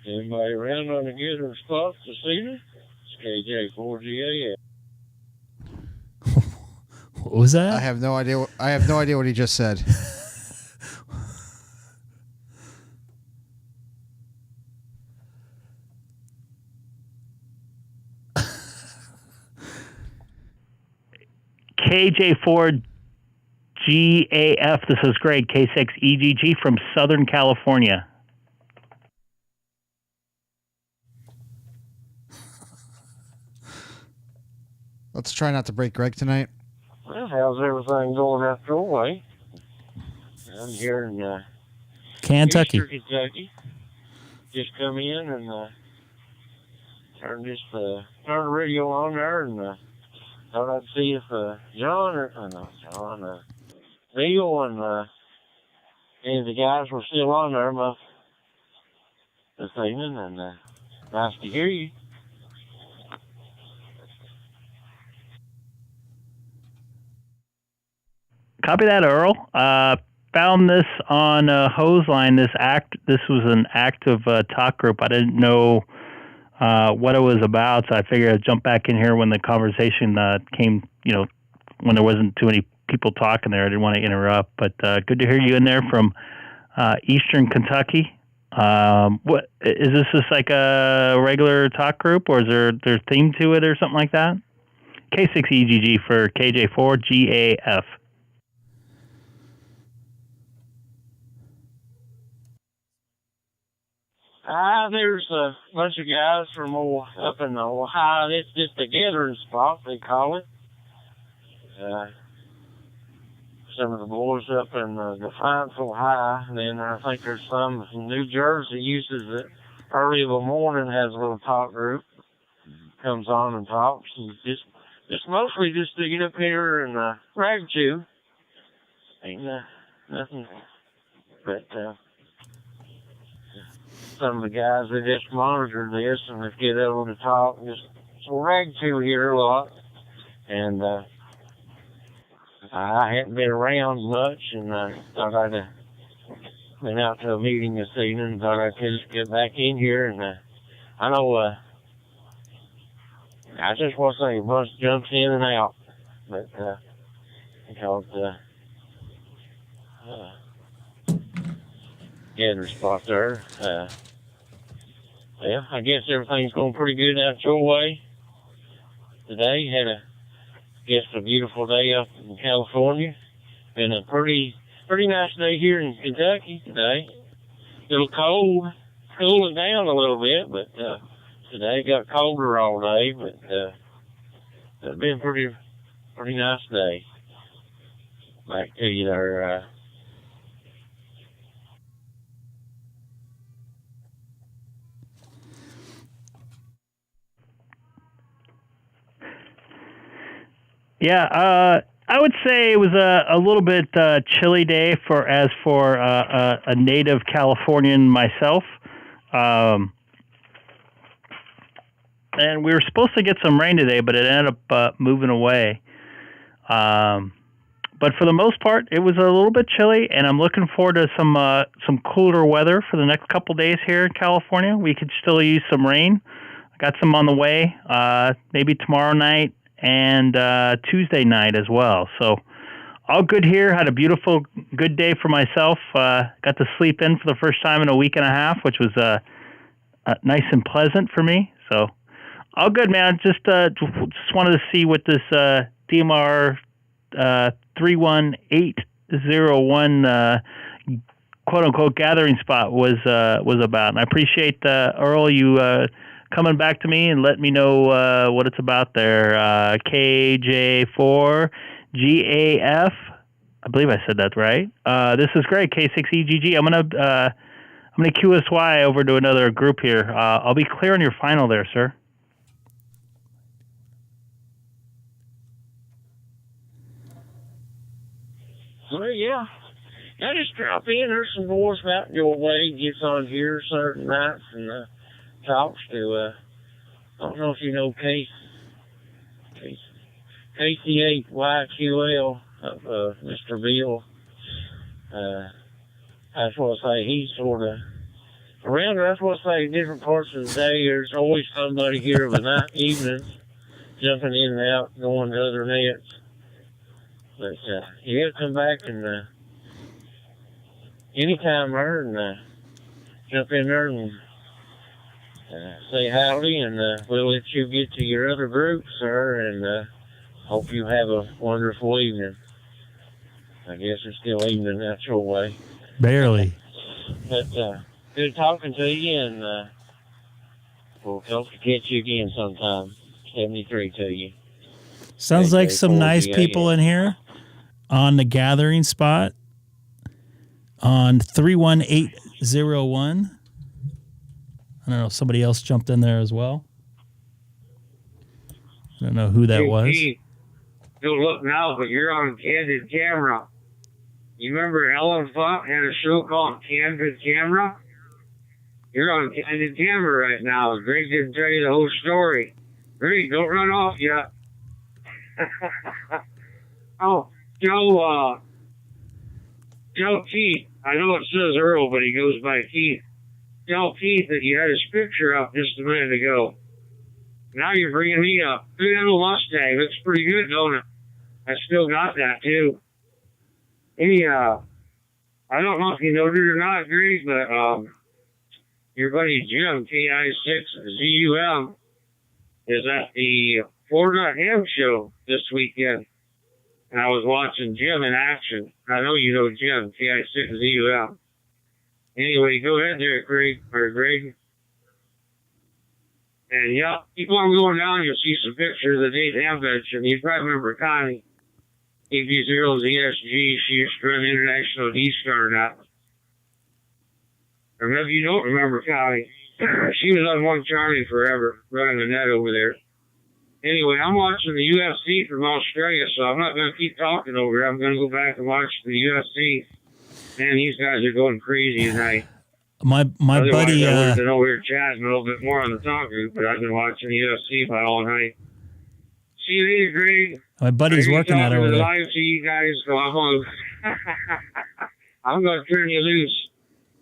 Anybody around on the gathering spot this evening? It's K6EGG. What was that? I have no idea. I have no idea what he just said. KJ4GAF, this is Greg, K6EGG from Southern California. Let's try not to break Greg tonight. Well, how's everything going after all, eh? I'm here in Kentucky. Eastern Kentucky. Just come in and turn the radio on there and thought I'd see if John or Neil and any of the guys were still on there this evening, and nice to hear you. Copy that, Earl. Found this on Hoseline. This was an active talk group. I didn't know what it was about, so I figured I'd jump back in here when the conversation came, when there wasn't too many people talking there. I didn't want to interrupt, but good to hear you in there from Eastern Kentucky. What is this just like a regular talk group, or is there theme to it or something like that? K6EGG for KJ4GAF. There's a bunch of guys from up in Ohio. It's just a gathering spot, they call it. Some of the boys up in Defiance, Ohio. And then I think there's some from New Jersey uses it early in the morning, has a little talk group. Comes on and talks. And just mostly just to get up here and rag chew. Ain't nothing. But some of the guys, they just monitor this and they get able to talk. Just so rag chew here a lot. And I hadn't been around much, and thought I'd been out to a meeting this evening, and thought I could just get back in here. And I know I just want to say a bunch jumps in and out, but because gathering spot there. Yeah, I guess everything's going pretty good out your way today. Had a beautiful day up in California. Been a pretty nice day here in Kentucky today. A little cold, cooling down a little bit, but today got colder all day. But it's been pretty nice day. Back to you there. Yeah, I would say it was a little bit chilly day for a native Californian myself. And we were supposed to get some rain today, but it ended up moving away. But for the most part, it was a little bit chilly, and I'm looking forward to some cooler weather for the next couple days here in California. We could still use some rain. I got some on the way, maybe tomorrow night and Tuesday night as well. So all good here. Had a beautiful, good day for myself. Got to sleep in for the first time in a week and a half, which was nice and pleasant for me. So all good, man. Just wanted to see what this DMR 31801 quote unquote gathering spot was about. And I appreciate Earl, you coming back to me and letting me know what it's about there. KJ4GAF. I believe I said that right. This is great. K6EGG. I'm gonna QSY over to another group here. I'll be clear on your final there, sir. Well, yeah. I just drop in. There's some boys out your way. Gets on here certain nights and talks to, I don't know if you know K6EGG of Mr. Bill. I just want to say he's sort of around. I just want to say different parts of the day. There's always somebody here of the night, evenings, jumping in and out, going to other nets. But you got to come back and anytime there and jump in there and say howdy, and we'll let you get to your other groups, sir, and hope you have a wonderful evening. I guess it's still evening out your way. Barely. But good talking to you, and we'll hope to catch you again sometime. 73 to you. Sounds like some nice people in here on the gathering spot on 31801. I don't know if somebody else jumped in there as well. I don't know who that was. You'll look now, but you're on candid camera. You remember Ellen Funk had a show called Candid Camera? You're on candid camera right now. Greg didn't tell you the whole story. Greg, don't run off yet. Oh, Joe Keith. I know it says Earl, but he goes by Keith. Tell Keith that you had his picture up just a minute ago. Now you're bringing me up. Look at that little Mustang. Looks pretty good, don't it? I still got that, too. I don't know if you know it or not, Greg, but your buddy Jim, K6EGG, is at the 4.M show this weekend. And I was watching Jim in action. I know you know Jim, K6EGG. Anyway, go ahead there, Greg. And yeah, keep on going down, you'll see some pictures of Dave Hambridge, and you probably remember Connie. K6EGG, she used to run International DStar now. Or maybe you don't remember Connie. She was on One Charlie forever, running the net over there. Anyway, I'm watching the UFC from Australia, so I'm not going to keep talking over it. I'm going to go back and watch the UFC. Man, these guys are going crazy tonight. My buddy. I know we were chatting a little bit more on the talk group, but I've been watching the UFC about all night. See you later, Greg. My buddy's working at over there. Live to you guys, so I'm going to turn you loose.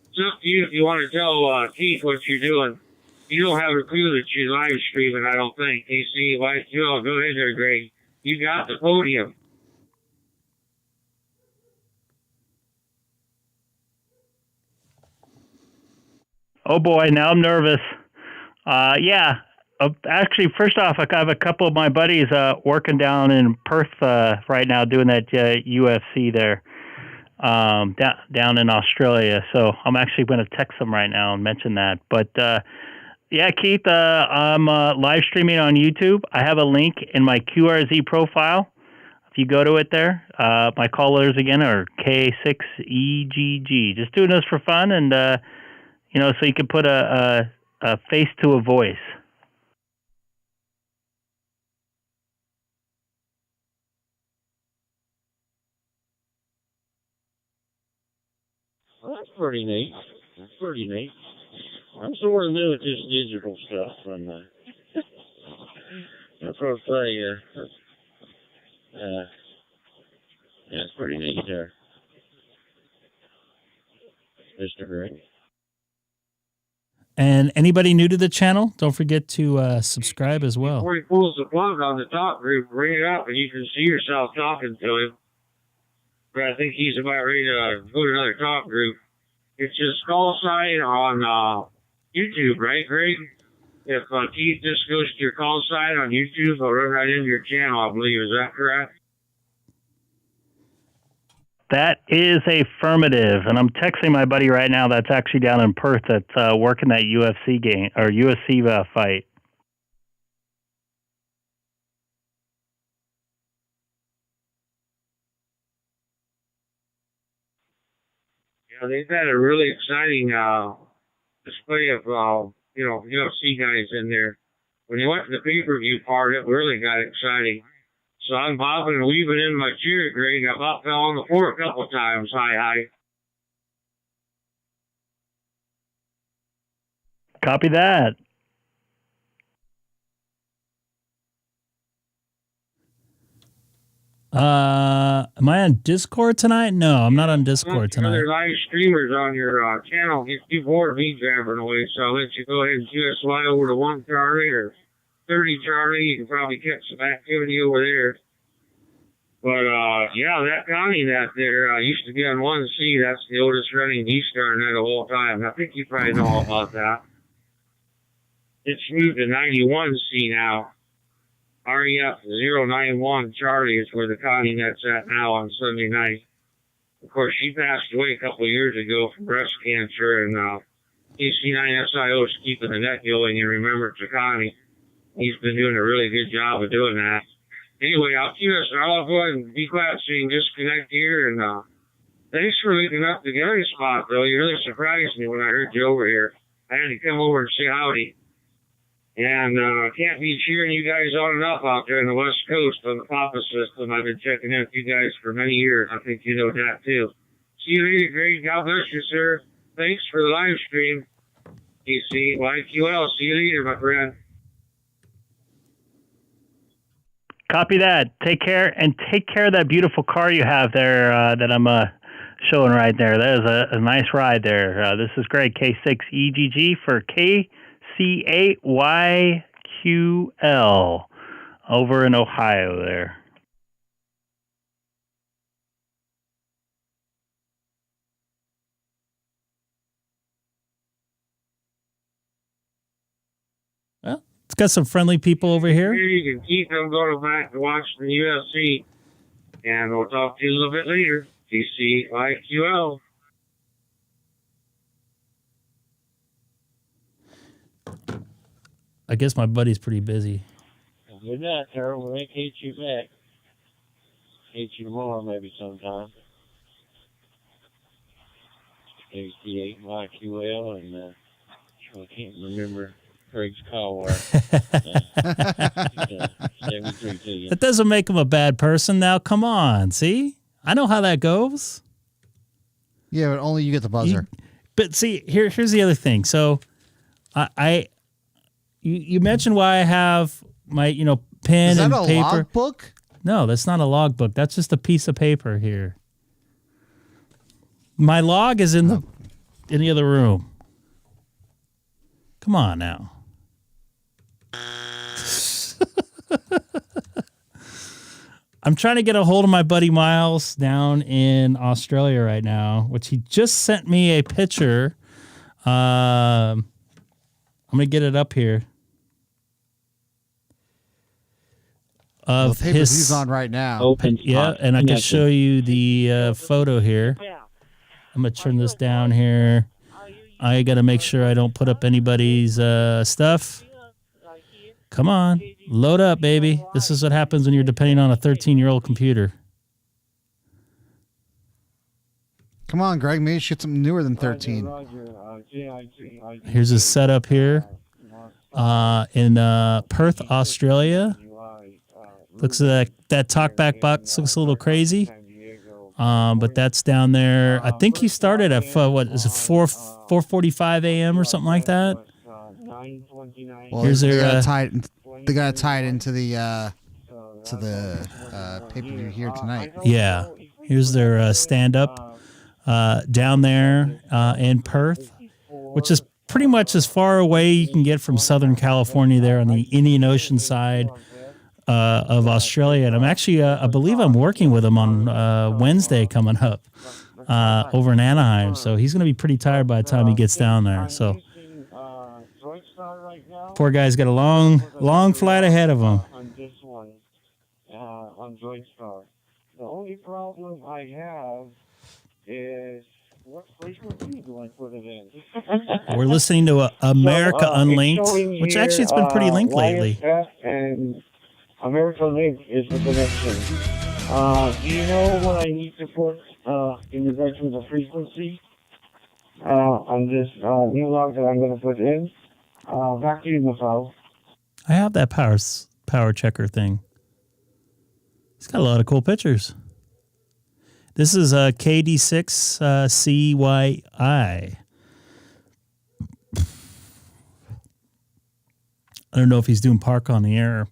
It's up to you if you want to tell Keith what you're doing. You don't have a clue that you're live streaming, I don't think. AC, go ahead there, Greg. You got the podium. Oh boy, now I'm nervous. Yeah. Actually, first off, I have a couple of my buddies working down in Perth right now doing that UFC there down in Australia. So I'm actually going to text them right now and mention that. But yeah, Keith, I'm live streaming on YouTube. I have a link in my QRZ profile. If you go to it there, my callers again are K6EGG. Just doing this for fun and, so you can put a face to a voice. Well, that's pretty neat. I'm sort of new at this digital stuff, and that's what I'll say. Yeah, it's pretty neat there, Mr. Greg. And anybody new to the channel, don't forget to subscribe as well. Before he pulls the plug on the top group, bring it up, and you can see yourself talking to him. But I think he's about ready to go to another talk group. It's his call sign on YouTube, right, Greg? If Keith just goes to your call sign on YouTube, he'll run right into your channel, I believe. Is that correct? That is affirmative, and I'm texting my buddy right now that's actually down in Perth that's working that UFC game, or UFC fight. Yeah, they've had a really exciting display of, UFC guys in there. When they went to the pay-per-view part, it really got exciting. So I'm bobbing and weaving in my chair, Greg. I about fell on the floor a couple of times. Hi. Copy that. Am I on Discord tonight? No, I'm not on Discord tonight. Other live streamers on your channel get too bored of me jabbering away, so I'll let you go ahead and QSY over to 1 Charlie or 30 Charlie. You can probably catch some activity over there. But, yeah, that Connie that there used to be on 1C. That's the oldest running DStar net of all time. I think you probably know all about that. It's moved to 91C now. REF 091 Charlie is where the Connie net's at now on Sunday night. Of course, she passed away a couple of years ago from breast cancer, and AC9SIO is keeping the net going in remembrance of Connie. He's been doing a really good job of doing that. Anyway, I'll go ahead and be glad so you can disconnect here, and thanks for leaving up the Gary spot, though. You really surprised me when I heard you over here. I had to come over and say howdy. And can't be cheering you guys on enough out there in the West Coast on the Papa system. I've been checking in with you guys for many years. I think you know that, too. See you later, Greg. God bless you, sir. Thanks for the live stream. PC, YQL. See you later, my friend. Copy that. Take care, and take care of that beautiful car you have there that I'm showing right there. That is a nice ride there. This is Greg, K6EGG for KCAYQL over in Ohio there. Well, It's got some friendly people over here. You can keep them going back to watch the UFC. And we'll talk to you a little bit later. K6EGG. I guess my buddy's pretty busy. Good night, Carol. We'll hate you back. Hate you tomorrow, maybe sometime. K6EGG, and I can't remember Craig's call wire. 73 to you. That doesn't make him a bad person now. Come on, see? I know how that goes. Yeah, but only you get the buzzer. But see, here's the other thing. So you mentioned why I have my, pen and paper. Is that a log book? No, that's not a log book. That's just a piece of paper here. My log is in the other room. Come on now. I'm trying to get a hold of my buddy Miles down in Australia right now, which he just sent me a picture. I'm going to get it up here. Of the paper his, he's on right now. Open yeah, spot. and I can Connected. show you the photo here. I'm going to turn this down here. I got to make sure I don't put up anybody's stuff. Come on. Load up, baby. This is what happens when you're depending on a 13-year-old computer. Come on, Greg. Maybe you should get something newer than 13. Here's his setup here in Perth, Australia. Looks like that talkback box looks a little crazy. But that's down there. I think he started at, 4:45 a.m. or something like that. Well, Here's they their, gotta tie it into the pay-per-view here tonight. Yeah. Here's their stand-up down there in Perth, which is pretty much as far away you can get from Southern California there on the Indian Ocean side of Australia. And I'm actually, I believe I'm working with him on Wednesday coming up over in Anaheim. So he's going to be pretty tired by the time he gets down there. So poor guy's got a long flight ahead of him. On this one, on DStar. The only problem I have is what frequency do I put it in? We're listening to America Unlinked, it's which actually it's been pretty linked lately. And America Link is the connection. Do you know what I need to put in regards to the frequency on this new log that I'm going to put in? Back to you, Mafal. I have that power checker thing. It's got a lot of cool pictures. This is a KD6CYI. I don't know if he's doing park on the air.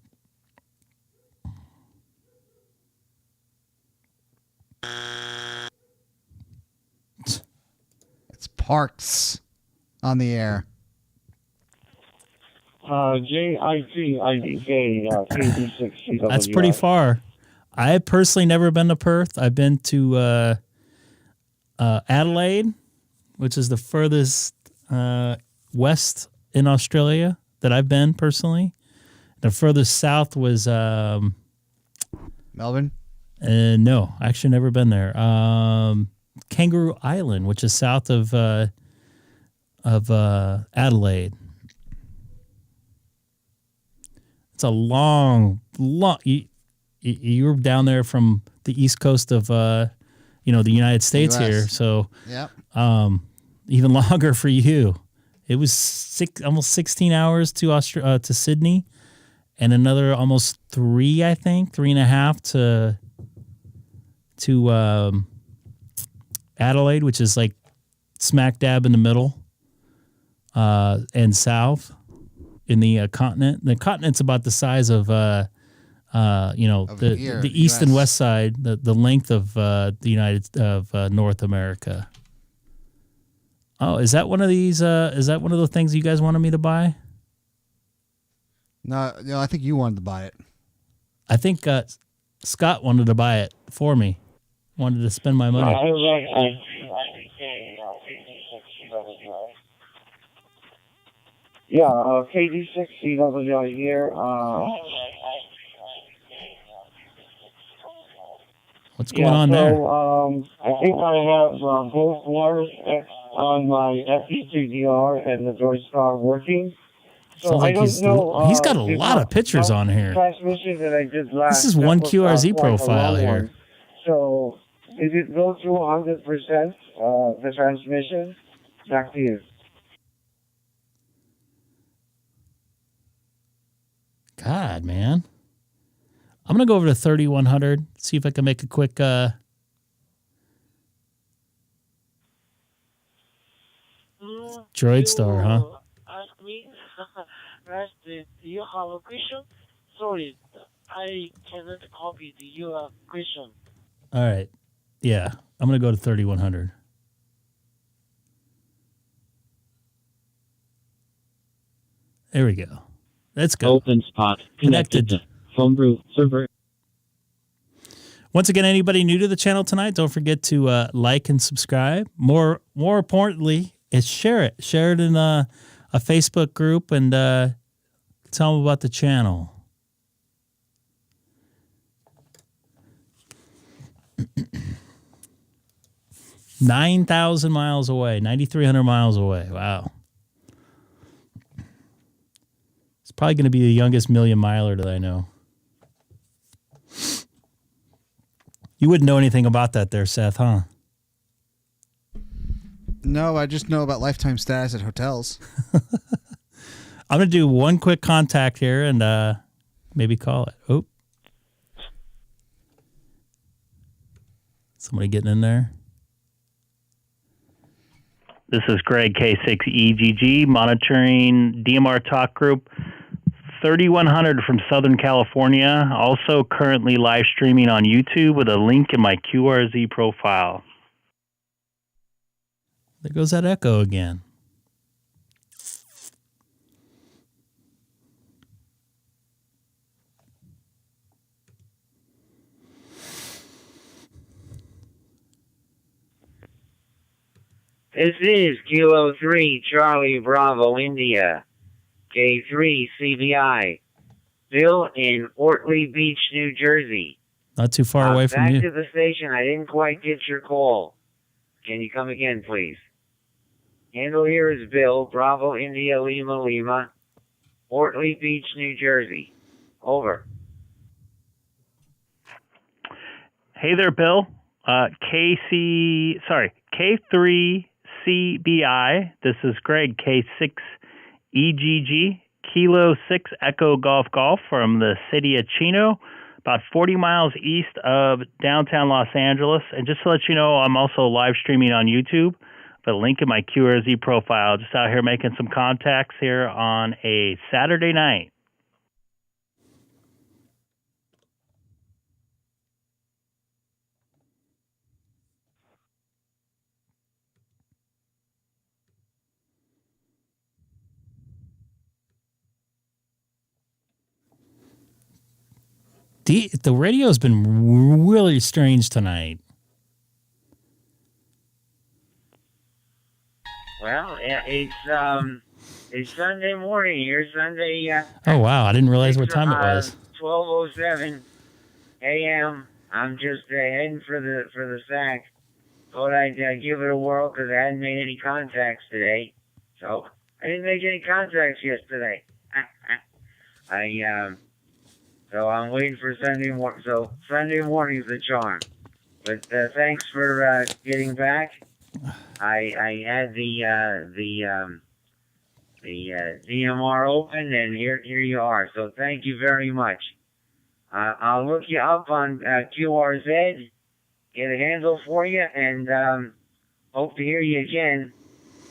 It's Parks on the air. JICIDK, KD6CW. That's pretty far. I personally never been to Perth. I've been to Adelaide, which is the furthest west in Australia that I've been personally. The furthest south was Melbourne? No, actually never been there. Kangaroo Island, which is south of Adelaide. It's a long. You're down there from the east coast of, the United States US. here. So, Yep. Even longer for you. It was almost 16 hours to Sydney, and another almost 3.5 to Adelaide, which is like smack dab in the middle, and south in the continent. The continent's about the size of the east and west side, the length of North America. Oh, is that one of these? Is that one of the things you guys wanted me to buy? No, I think you wanted to buy it. I think Scott wanted to buy it for me. Wanted to spend my money. Yeah, K6EGG here. What's going on there? I think I have both wires on my FE2DR and the DStar working. So Sounds like he's got a lot of pictures on here. Transmission that I did last. This is one QRZ quite profile here. one. So, is it go through 100% the transmission? Back to you. God, man. I'm going to go over to 3100, see if I can make a quick... Droid Star, huh? Ask me, do you have a question? Sorry, I cannot copy your question. All right. Yeah, I'm going to go to 3100. There we go. Let's go. Open spot. Connected to Homebrew server. Once again, anybody new to the channel tonight, don't forget to like and subscribe. More importantly, is share it. Share it in a Facebook group and tell them about the channel. $9,000 miles away, 9,300 miles away. Wow. It's probably going to be the youngest million miler that I know. You wouldn't know anything about that there, Seth, huh? No, I just know about lifetime status at hotels. I'm going to do one quick contact here and maybe call it. Oh. Somebody getting in there? This is Greg, K6EGG, monitoring DMR Talk Group 3100 from Southern California. Also currently live streaming on YouTube with a link in my QRZ profile. There goes that echo again. This is Kilo 3 Charlie Bravo India, K6EGG, Bill in Ortley Beach, New Jersey. Not too far away from you. Back to the station. I didn't quite get your call. Can you come again, please? Handle here is Bill, Bravo India Lima Lima, Ortley Beach, New Jersey. Over. Hey there, Bill. K3CBI. This is Greg, K6EGG, Kilo 6 Echo Golf Golf from the city of Chino, about 40 miles east of downtown Los Angeles. And just to let you know, I'm also live streaming on YouTube. The link in my QRZ profile. Just out here making some contacts here on a Saturday night. The radio's been really strange tonight. Well, it's Sunday morning here. Sunday. Oh wow! I didn't realize what time it was. 12:07 a.m. I'm just heading for the sack. Thought I'd give it a whirl because I hadn't made any contacts today. So I didn't make any contacts yesterday. So I'm waiting for Sunday morning. So Sunday morning's the charm. But thanks for getting back. I had the DMR open, and here you are. So thank you very much. I'll look you up on QRZ, get a handle for you, and hope to hear you again.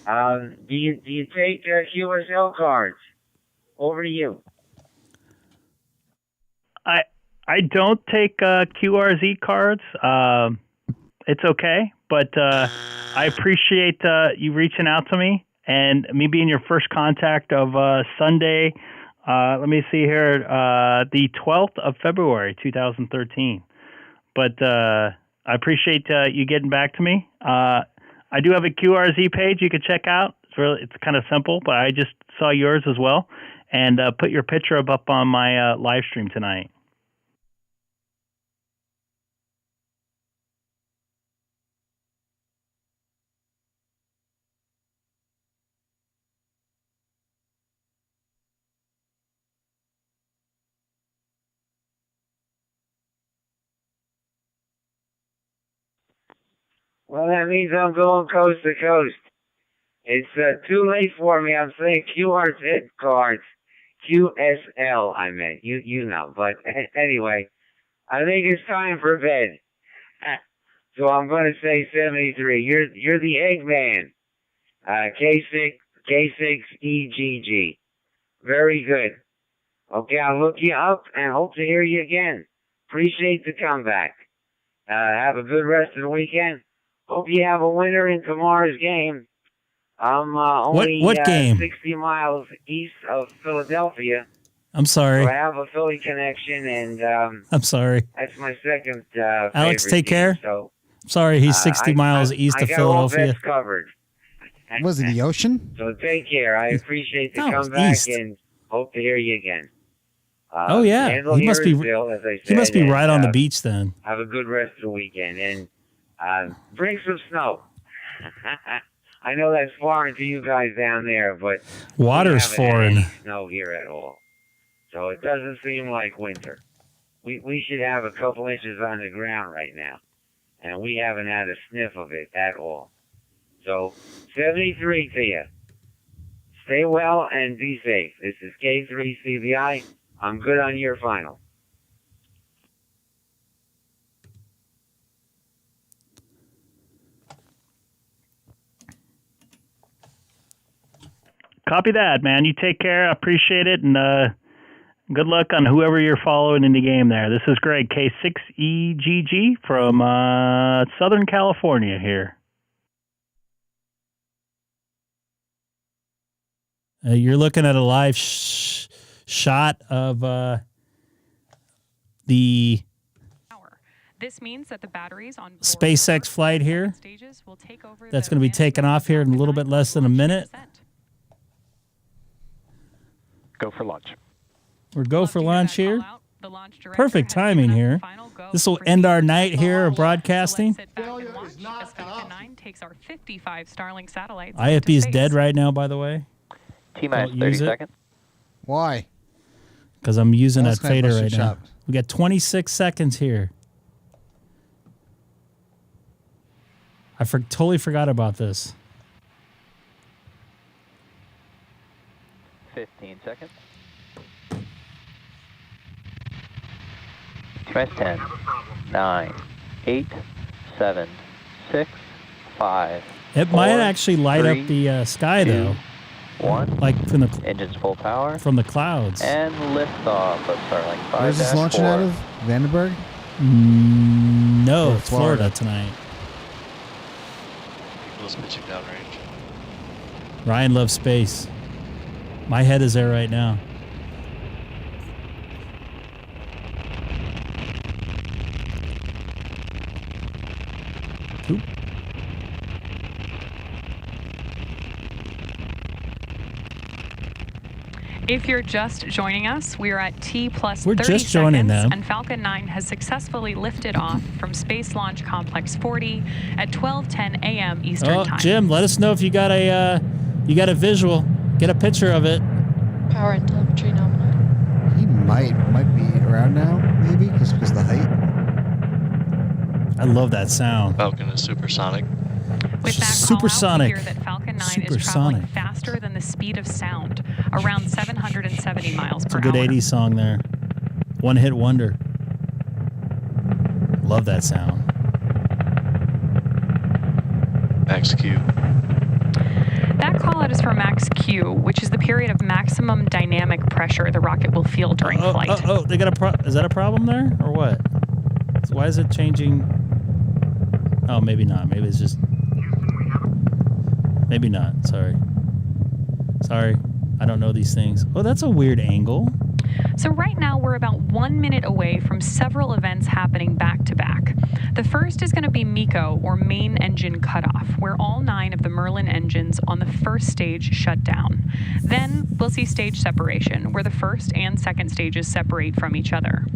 Do you take QSL cards? Over to you. I don't take QRZ cards. It's okay, but I appreciate you reaching out to me and me being your first contact of Sunday. Let me see here, the 12th of February, 2013. But I appreciate you getting back to me. I do have a QRZ page you can check out. It's kind of simple, but I just saw yours as well, and put your picture up on my live stream tonight. Well, that means I'm going coast to coast. It's too late for me. I'm saying QR cards. QSL, I meant. You know. But anyway, I think it's time for bed. So I'm going to say 73. You're the Eggman. K6EGG. Very good. Okay, I'll look you up and hope to hear you again. Appreciate the comeback. Have a good rest of the weekend. Hope you have a winner in tomorrow's game. I'm only what game? 60 miles east of Philadelphia. I'm sorry. So I have a Philly connection, and I'm sorry. that's my second Alex, favorite take team, care. So, Sorry, he's 60 miles east of I got all Philadelphia. bets covered. Was it the ocean? So take care. I appreciate the No, comeback, east. and hope to hear you again. Oh yeah, handle he must be. yours, Bill, as I He must said, be right on and, the beach then. Have a good rest of the weekend, and bring some snow. I know that's foreign to you guys down there, but Water's we haven't had foreign. any snow here at all, so it doesn't seem like winter. We should have a couple inches on the ground right now, and we haven't had a sniff of it at all. So 73 to you. Stay well and be safe. This is K3CBI. I'm good on your final. Copy that, man. You take care. I appreciate it, and good luck on whoever you're following in the game there. This is Greg, K6EGG from Southern California here. You're looking at a live shot of the This means that the batteries on SpaceX flight here. stages will take over. That's going to be taken off here in a little bit less than a minute. Go for launch. We're go for launch here. Perfect timing here. This will end our night here of broadcasting. Takes our 55 Starlink satellites. IFB is dead right now, by the way. T-minus Don't 30 use it. seconds. Why? Because I'm using That's that kinda fader busted right now. shop. We got 26 seconds here. I totally forgot about this. 15 seconds. T-minus 10, 9, 8, 7, 6, 5. It might actually light up the sky, though. 1. Like from the Engines full power. From the clouds. And liftoff of Starlink 5. Where's this launching out of? Vandenberg? No, Or Florida tonight. Eagles pitching downrange. Ryan loves space. My head is there right now. Oop. If you're just joining us, we are at T plus We're 30 just joining seconds, them. and Falcon 9 has successfully lifted off from Space Launch Complex 40 at 12:10 a.m. Eastern Oh, Time. Jim, let us know if you got a visual. Get a picture of it. Power and telemetry nominal. He might be around now, maybe, because of the height. I love that sound. Falcon is supersonic. With that Supersonic. call out, we hear that Falcon 9 is traveling Supersonic. faster than the speed of sound, around 770 miles It's per a good hour. 80s song there. One hit wonder. Love that sound. Max Q. That call out is for max Q, which is the period of maximum dynamic pressure the rocket will feel during flight. They got is that a problem there or what? So why is it changing? Oh, maybe not. Maybe it's just. Maybe not. Sorry. I don't know these things. Oh, that's a weird angle. So right now we're about 1 minute away from several events happening back to back. The first is going to be MECO, or main engine cutoff, where all 9 of the Merlin engines on the first stage shut down. Then we'll see stage separation, where the first and second stages separate from each other.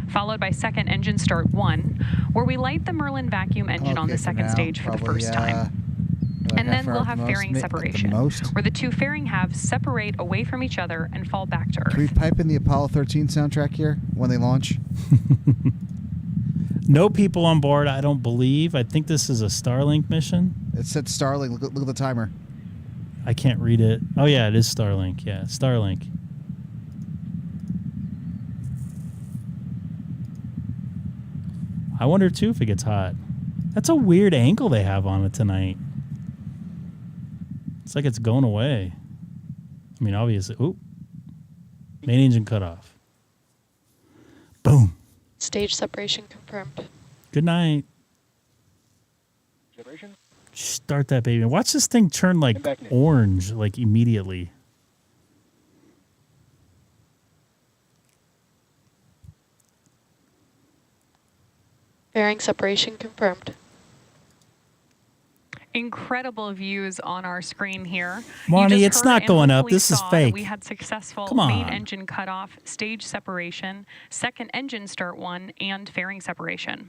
Followed by second engine start 1, where we light the Merlin vacuum engine on the second stage for the first time. And then we'll have fairing separation, where the 2 fairing halves separate away from each other and fall back to Earth. Can we pipe in the Apollo 13 soundtrack here when they launch? No people on board, I don't believe. I think this is a Starlink mission. It said Starlink. Look at the timer. I can't read it. Oh, yeah, it is Starlink. Yeah, Starlink. I wonder, too, if it gets hot. That's a weird angle they have on it tonight. It's like it's going away. I mean, obviously. Ooh. Main engine cut off. Boom. Stage separation confirmed. Good night. Separation? Start that baby. Watch this thing turn like orange, like immediately. Fairing separation confirmed. Incredible views on our screen here. Marnie, it's not going up. This is fake. We had successful Come on. main engine cutoff, stage separation, second engine start 1, and fairing separation.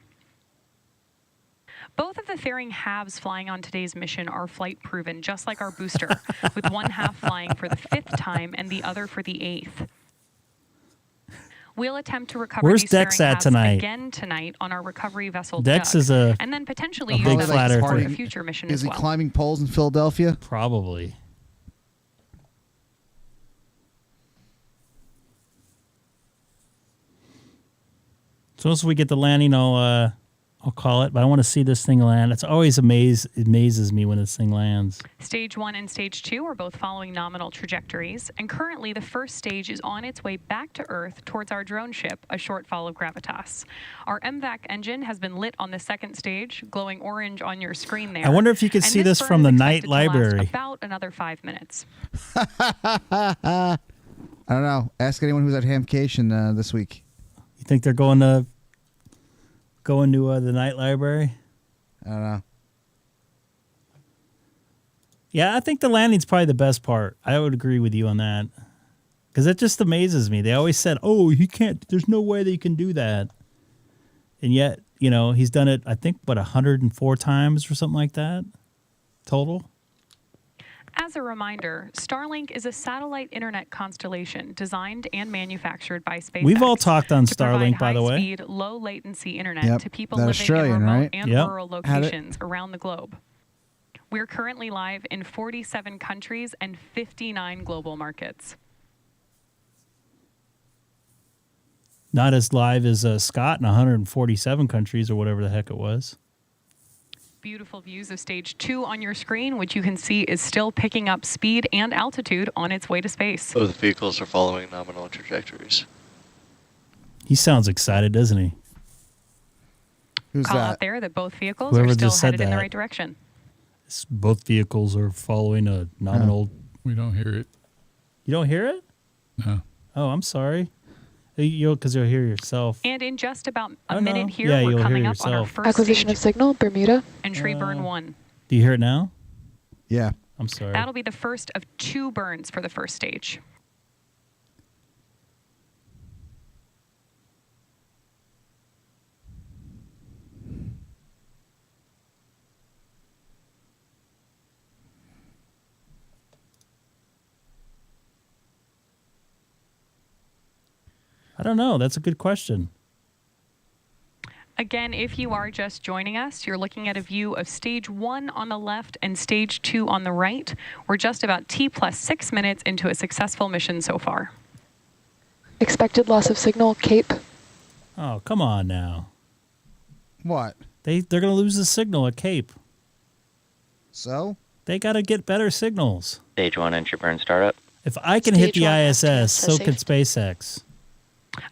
Both of the fairing halves flying on today's mission are flight proven, just like our booster, with one half flying for the 5th time and the other for the 8th. We'll attempt to recover Where's these Dex fairing at halves tonight? again tonight on our recovery vessel Dex Doug, is a and then potentially a use big them flat to support earther. a future mission Is as he well. climbing poles in Philadelphia? Probably. As soon as we get the landing, I'll call it. But I want to see this thing land. It's always amazes me when this thing lands. Stage 1 and Stage 2 are both following nominal trajectories, and currently the first stage is on its way back to Earth towards our drone ship, a short fall of gravitas. Our MVAC engine has been lit on the second stage, glowing orange on your screen there. I wonder if you could And see this burn from is the expected night to last library. about another 5 minutes. I don't know. Ask anyone who's at Hamcation this week. You think they're going to the night library? I don't know. Yeah, I think the landing's probably the best part. I would agree with you on that. Because it just amazes me. They always said, oh, he can't, there's no way that you can do that. And yet, you know, he's done it, I think, 104 times or something like that total. As a reminder, Starlink is a satellite internet constellation designed and manufactured by SpaceX. We've all talked on to provide Starlink, by the way. high-speed, low-latency internet Yep, to people that living Australian, in remote right? and Yep. rural Had it. locations around the globe. We're currently live in 47 countries and 59 global markets. Not as live as Scott in 147 countries or whatever the heck it was. Beautiful views of Stage 2 on your screen, which you can see is still picking up speed and altitude on its way to space. Both vehicles are following nominal trajectories. He sounds excited, doesn't he? Who's Call that? out there that both vehicles Whoever are still just said headed in the that. right direction. Both vehicles are following a nominal. We don't hear it. You don't hear it? No. Oh, I'm sorry. Because you'll hear yourself. And in just about Oh, a no. minute here, Yeah, we're you'll coming hear up on our yourself. first Acquisition stage of signal, Bermuda. entry burn 1. Do you hear it now? Yeah. I'm sorry. That'll be the first of 2 burns for the first stage. I don't know. That's a good question. Again, if you are just joining us, you're looking at a view of Stage 1 on the left and Stage 2 on the right. We're just about T+6 minutes into a successful mission so far. Expected loss of signal, Cape. Oh, come on now. What? They're going to lose the signal at Cape. So? They got to get better signals. Stage 1 entry burn startup. If I can hit Stage the 1 ISS, so safe. can SpaceX.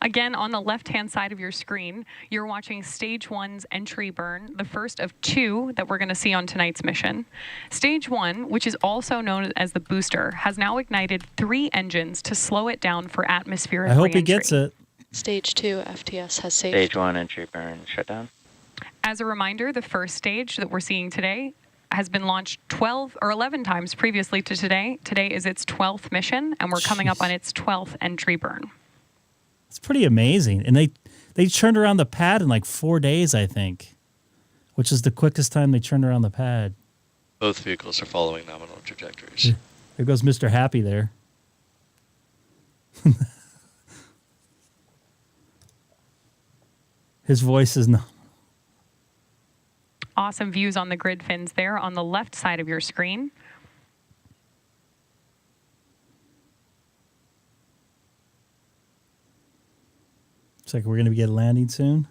Again, on the left-hand side of your screen, you're watching Stage 1's entry burn, the first of 2 that we're going to see on tonight's mission. Stage 1, which is also known as the booster, has now ignited 3 engines to slow it down for atmospheric I hope re-entry. he gets it. Stage 2 FTS has saved. Stage 1 entry burn shutdown. As a reminder, the first stage that we're seeing today has been launched 12 or 11 times previously to today. Today is its 12th mission, and we're coming up on its 12th entry burn. It's pretty amazing. And they turned around the pad in like 4 days, I think, which is the quickest time they turned around the pad. Both vehicles are following nominal trajectories. There goes Mr. Happy there. His voice is not. Awesome views on the grid fins there on the left side of your screen. Looks like we're going to get landing soon.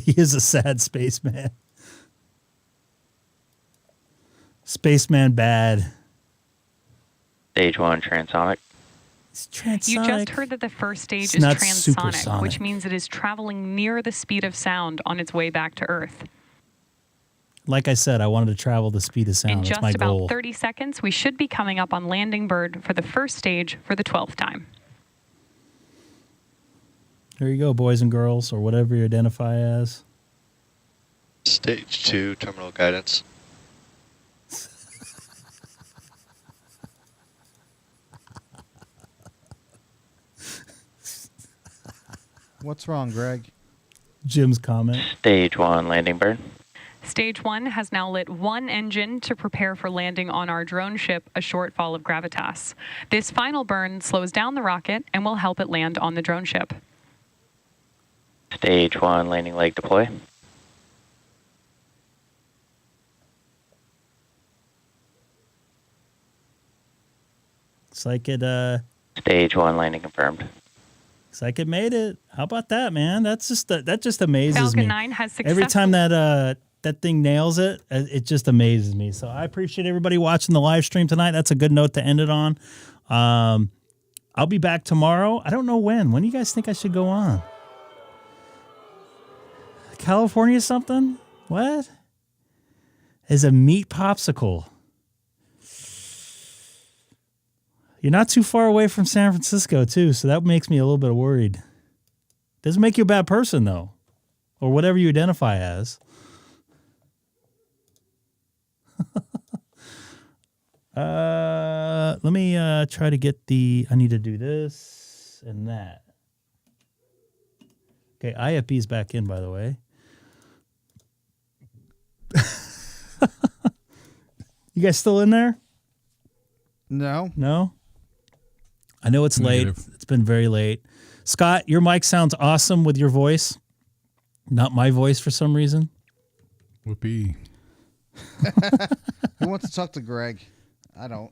He is a sad spaceman. Spaceman bad. Stage 1 transonic. It's transonic. You just heard that the first stage It's is not transonic, supersonic. which means it is traveling near the speed of sound on its way back to Earth. Like I said, I wanted to travel the speed of sound. In That's just my about goal. 30 seconds, we should be coming up on landing bird for the first stage for the 12th time. There you go, boys and girls, or whatever you identify as. Stage 2 terminal guidance. What's wrong, Greg? Jim's comment. Stage 1 landing burn. Stage 1 has now lit 1 engine to prepare for landing on our drone ship, a shortfall of gravitas. This final burn slows down the rocket and will help it land on the drone ship. Stage 1 landing leg deploy. Looks like it. Stage 1 landing confirmed. Looks like it made it. How about that, man? That just amazes Falcon me. 9 has Every time successfully- that thing nails it, it just amazes me. So I appreciate everybody watching the live stream tonight. That's a good note to end it on. I'll be back tomorrow. I don't know when. When do you guys think I should go on? California something? What? Is a meat popsicle. You're not too far away from San Francisco, too, so that makes me a little bit worried. Doesn't make you a bad person, though, or whatever you identify as. Let me try to get the... I need to do this and that. Okay, IFB's back in, by the way. You guys still in there? No. No? I know it's late. It's been very late. Scott, your mic sounds awesome with your voice. Not my voice for some reason. Whoopee. Who wants to talk to Greg? I don't.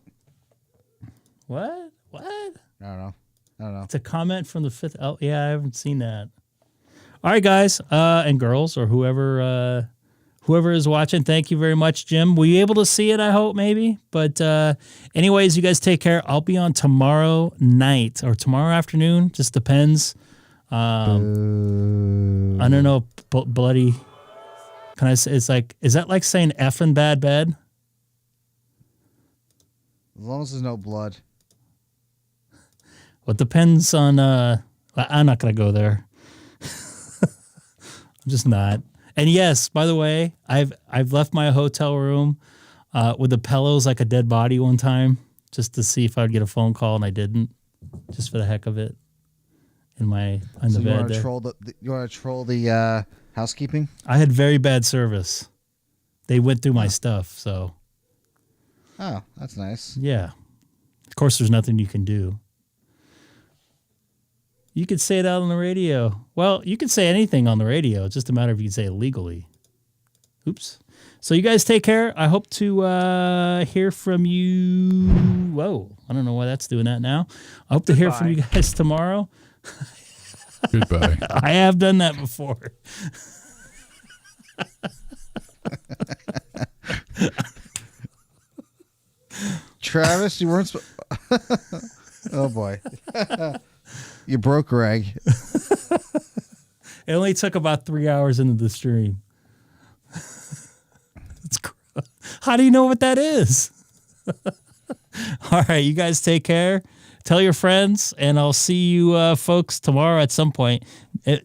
What? I don't know. It's a comment from the 5th. Oh, yeah, I haven't seen that. All right, guys and girls, or whoever is watching, thank you very much, Jim. Were you able to see it, I hope, maybe? But anyways, you guys take care. I'll be on tomorrow night or tomorrow afternoon. Just depends. I don't know, bloody. Can I say, it's like, is that like saying effing bad bed? As long as there's no blood. Well, it depends on, I'm not going to go there. I'm just not. And yes, by the way, I've left my hotel room with the pillows like a dead body one time just to see if I'd get a phone call, and I didn't, just for the heck of it. On the bed. You want to troll the housekeeping? I had very bad service. They went through my stuff, so. Oh, that's nice. Yeah. Of course, there's nothing you can do. You could say it out on the radio. Well, you can say anything on the radio. It's just a matter of you can say it legally. Oops. So you guys take care. I hope to hear from you. Whoa. I don't know why that's doing that now. I hope to hear from you guys tomorrow. Goodbye. I have done that before. Travis, you weren't. Oh boy, you broke Greg. It only took about 3 hours into the stream. How do you know what that is? All right, you guys take care. Tell your friends, and I'll see you folks tomorrow at some point.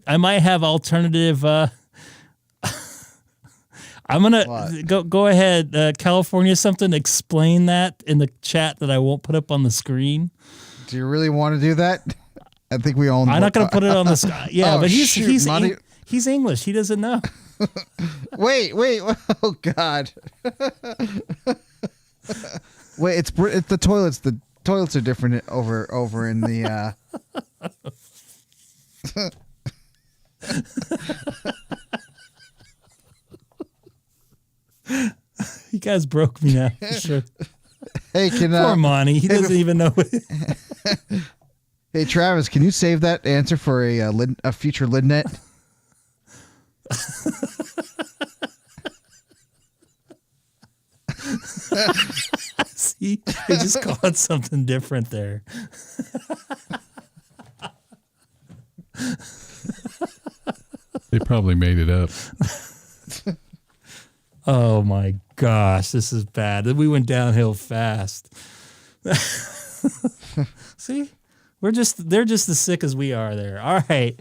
I might have alternative. I'm gonna go ahead, California something. Explain that in the chat that I won't put up on the screen. Do you really want to do that? I think we all know. I'm not gonna put it on the screen. Yeah, Oh, but shoot, he's English. He doesn't know. Wait. Oh God. Wait, it's the toilets. The toilets are different over in the. You guys broke me now. For sure. Hey, poor Monty. He doesn't even know. Hey, Travis, can you save that answer for a future LidNet? See, they just call it something different there. They probably made it up. Oh my gosh, this is bad. We went downhill fast. See, they're just as sick as we are there. All right,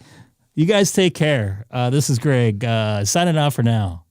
you guys take care. This is Greg signing off for now.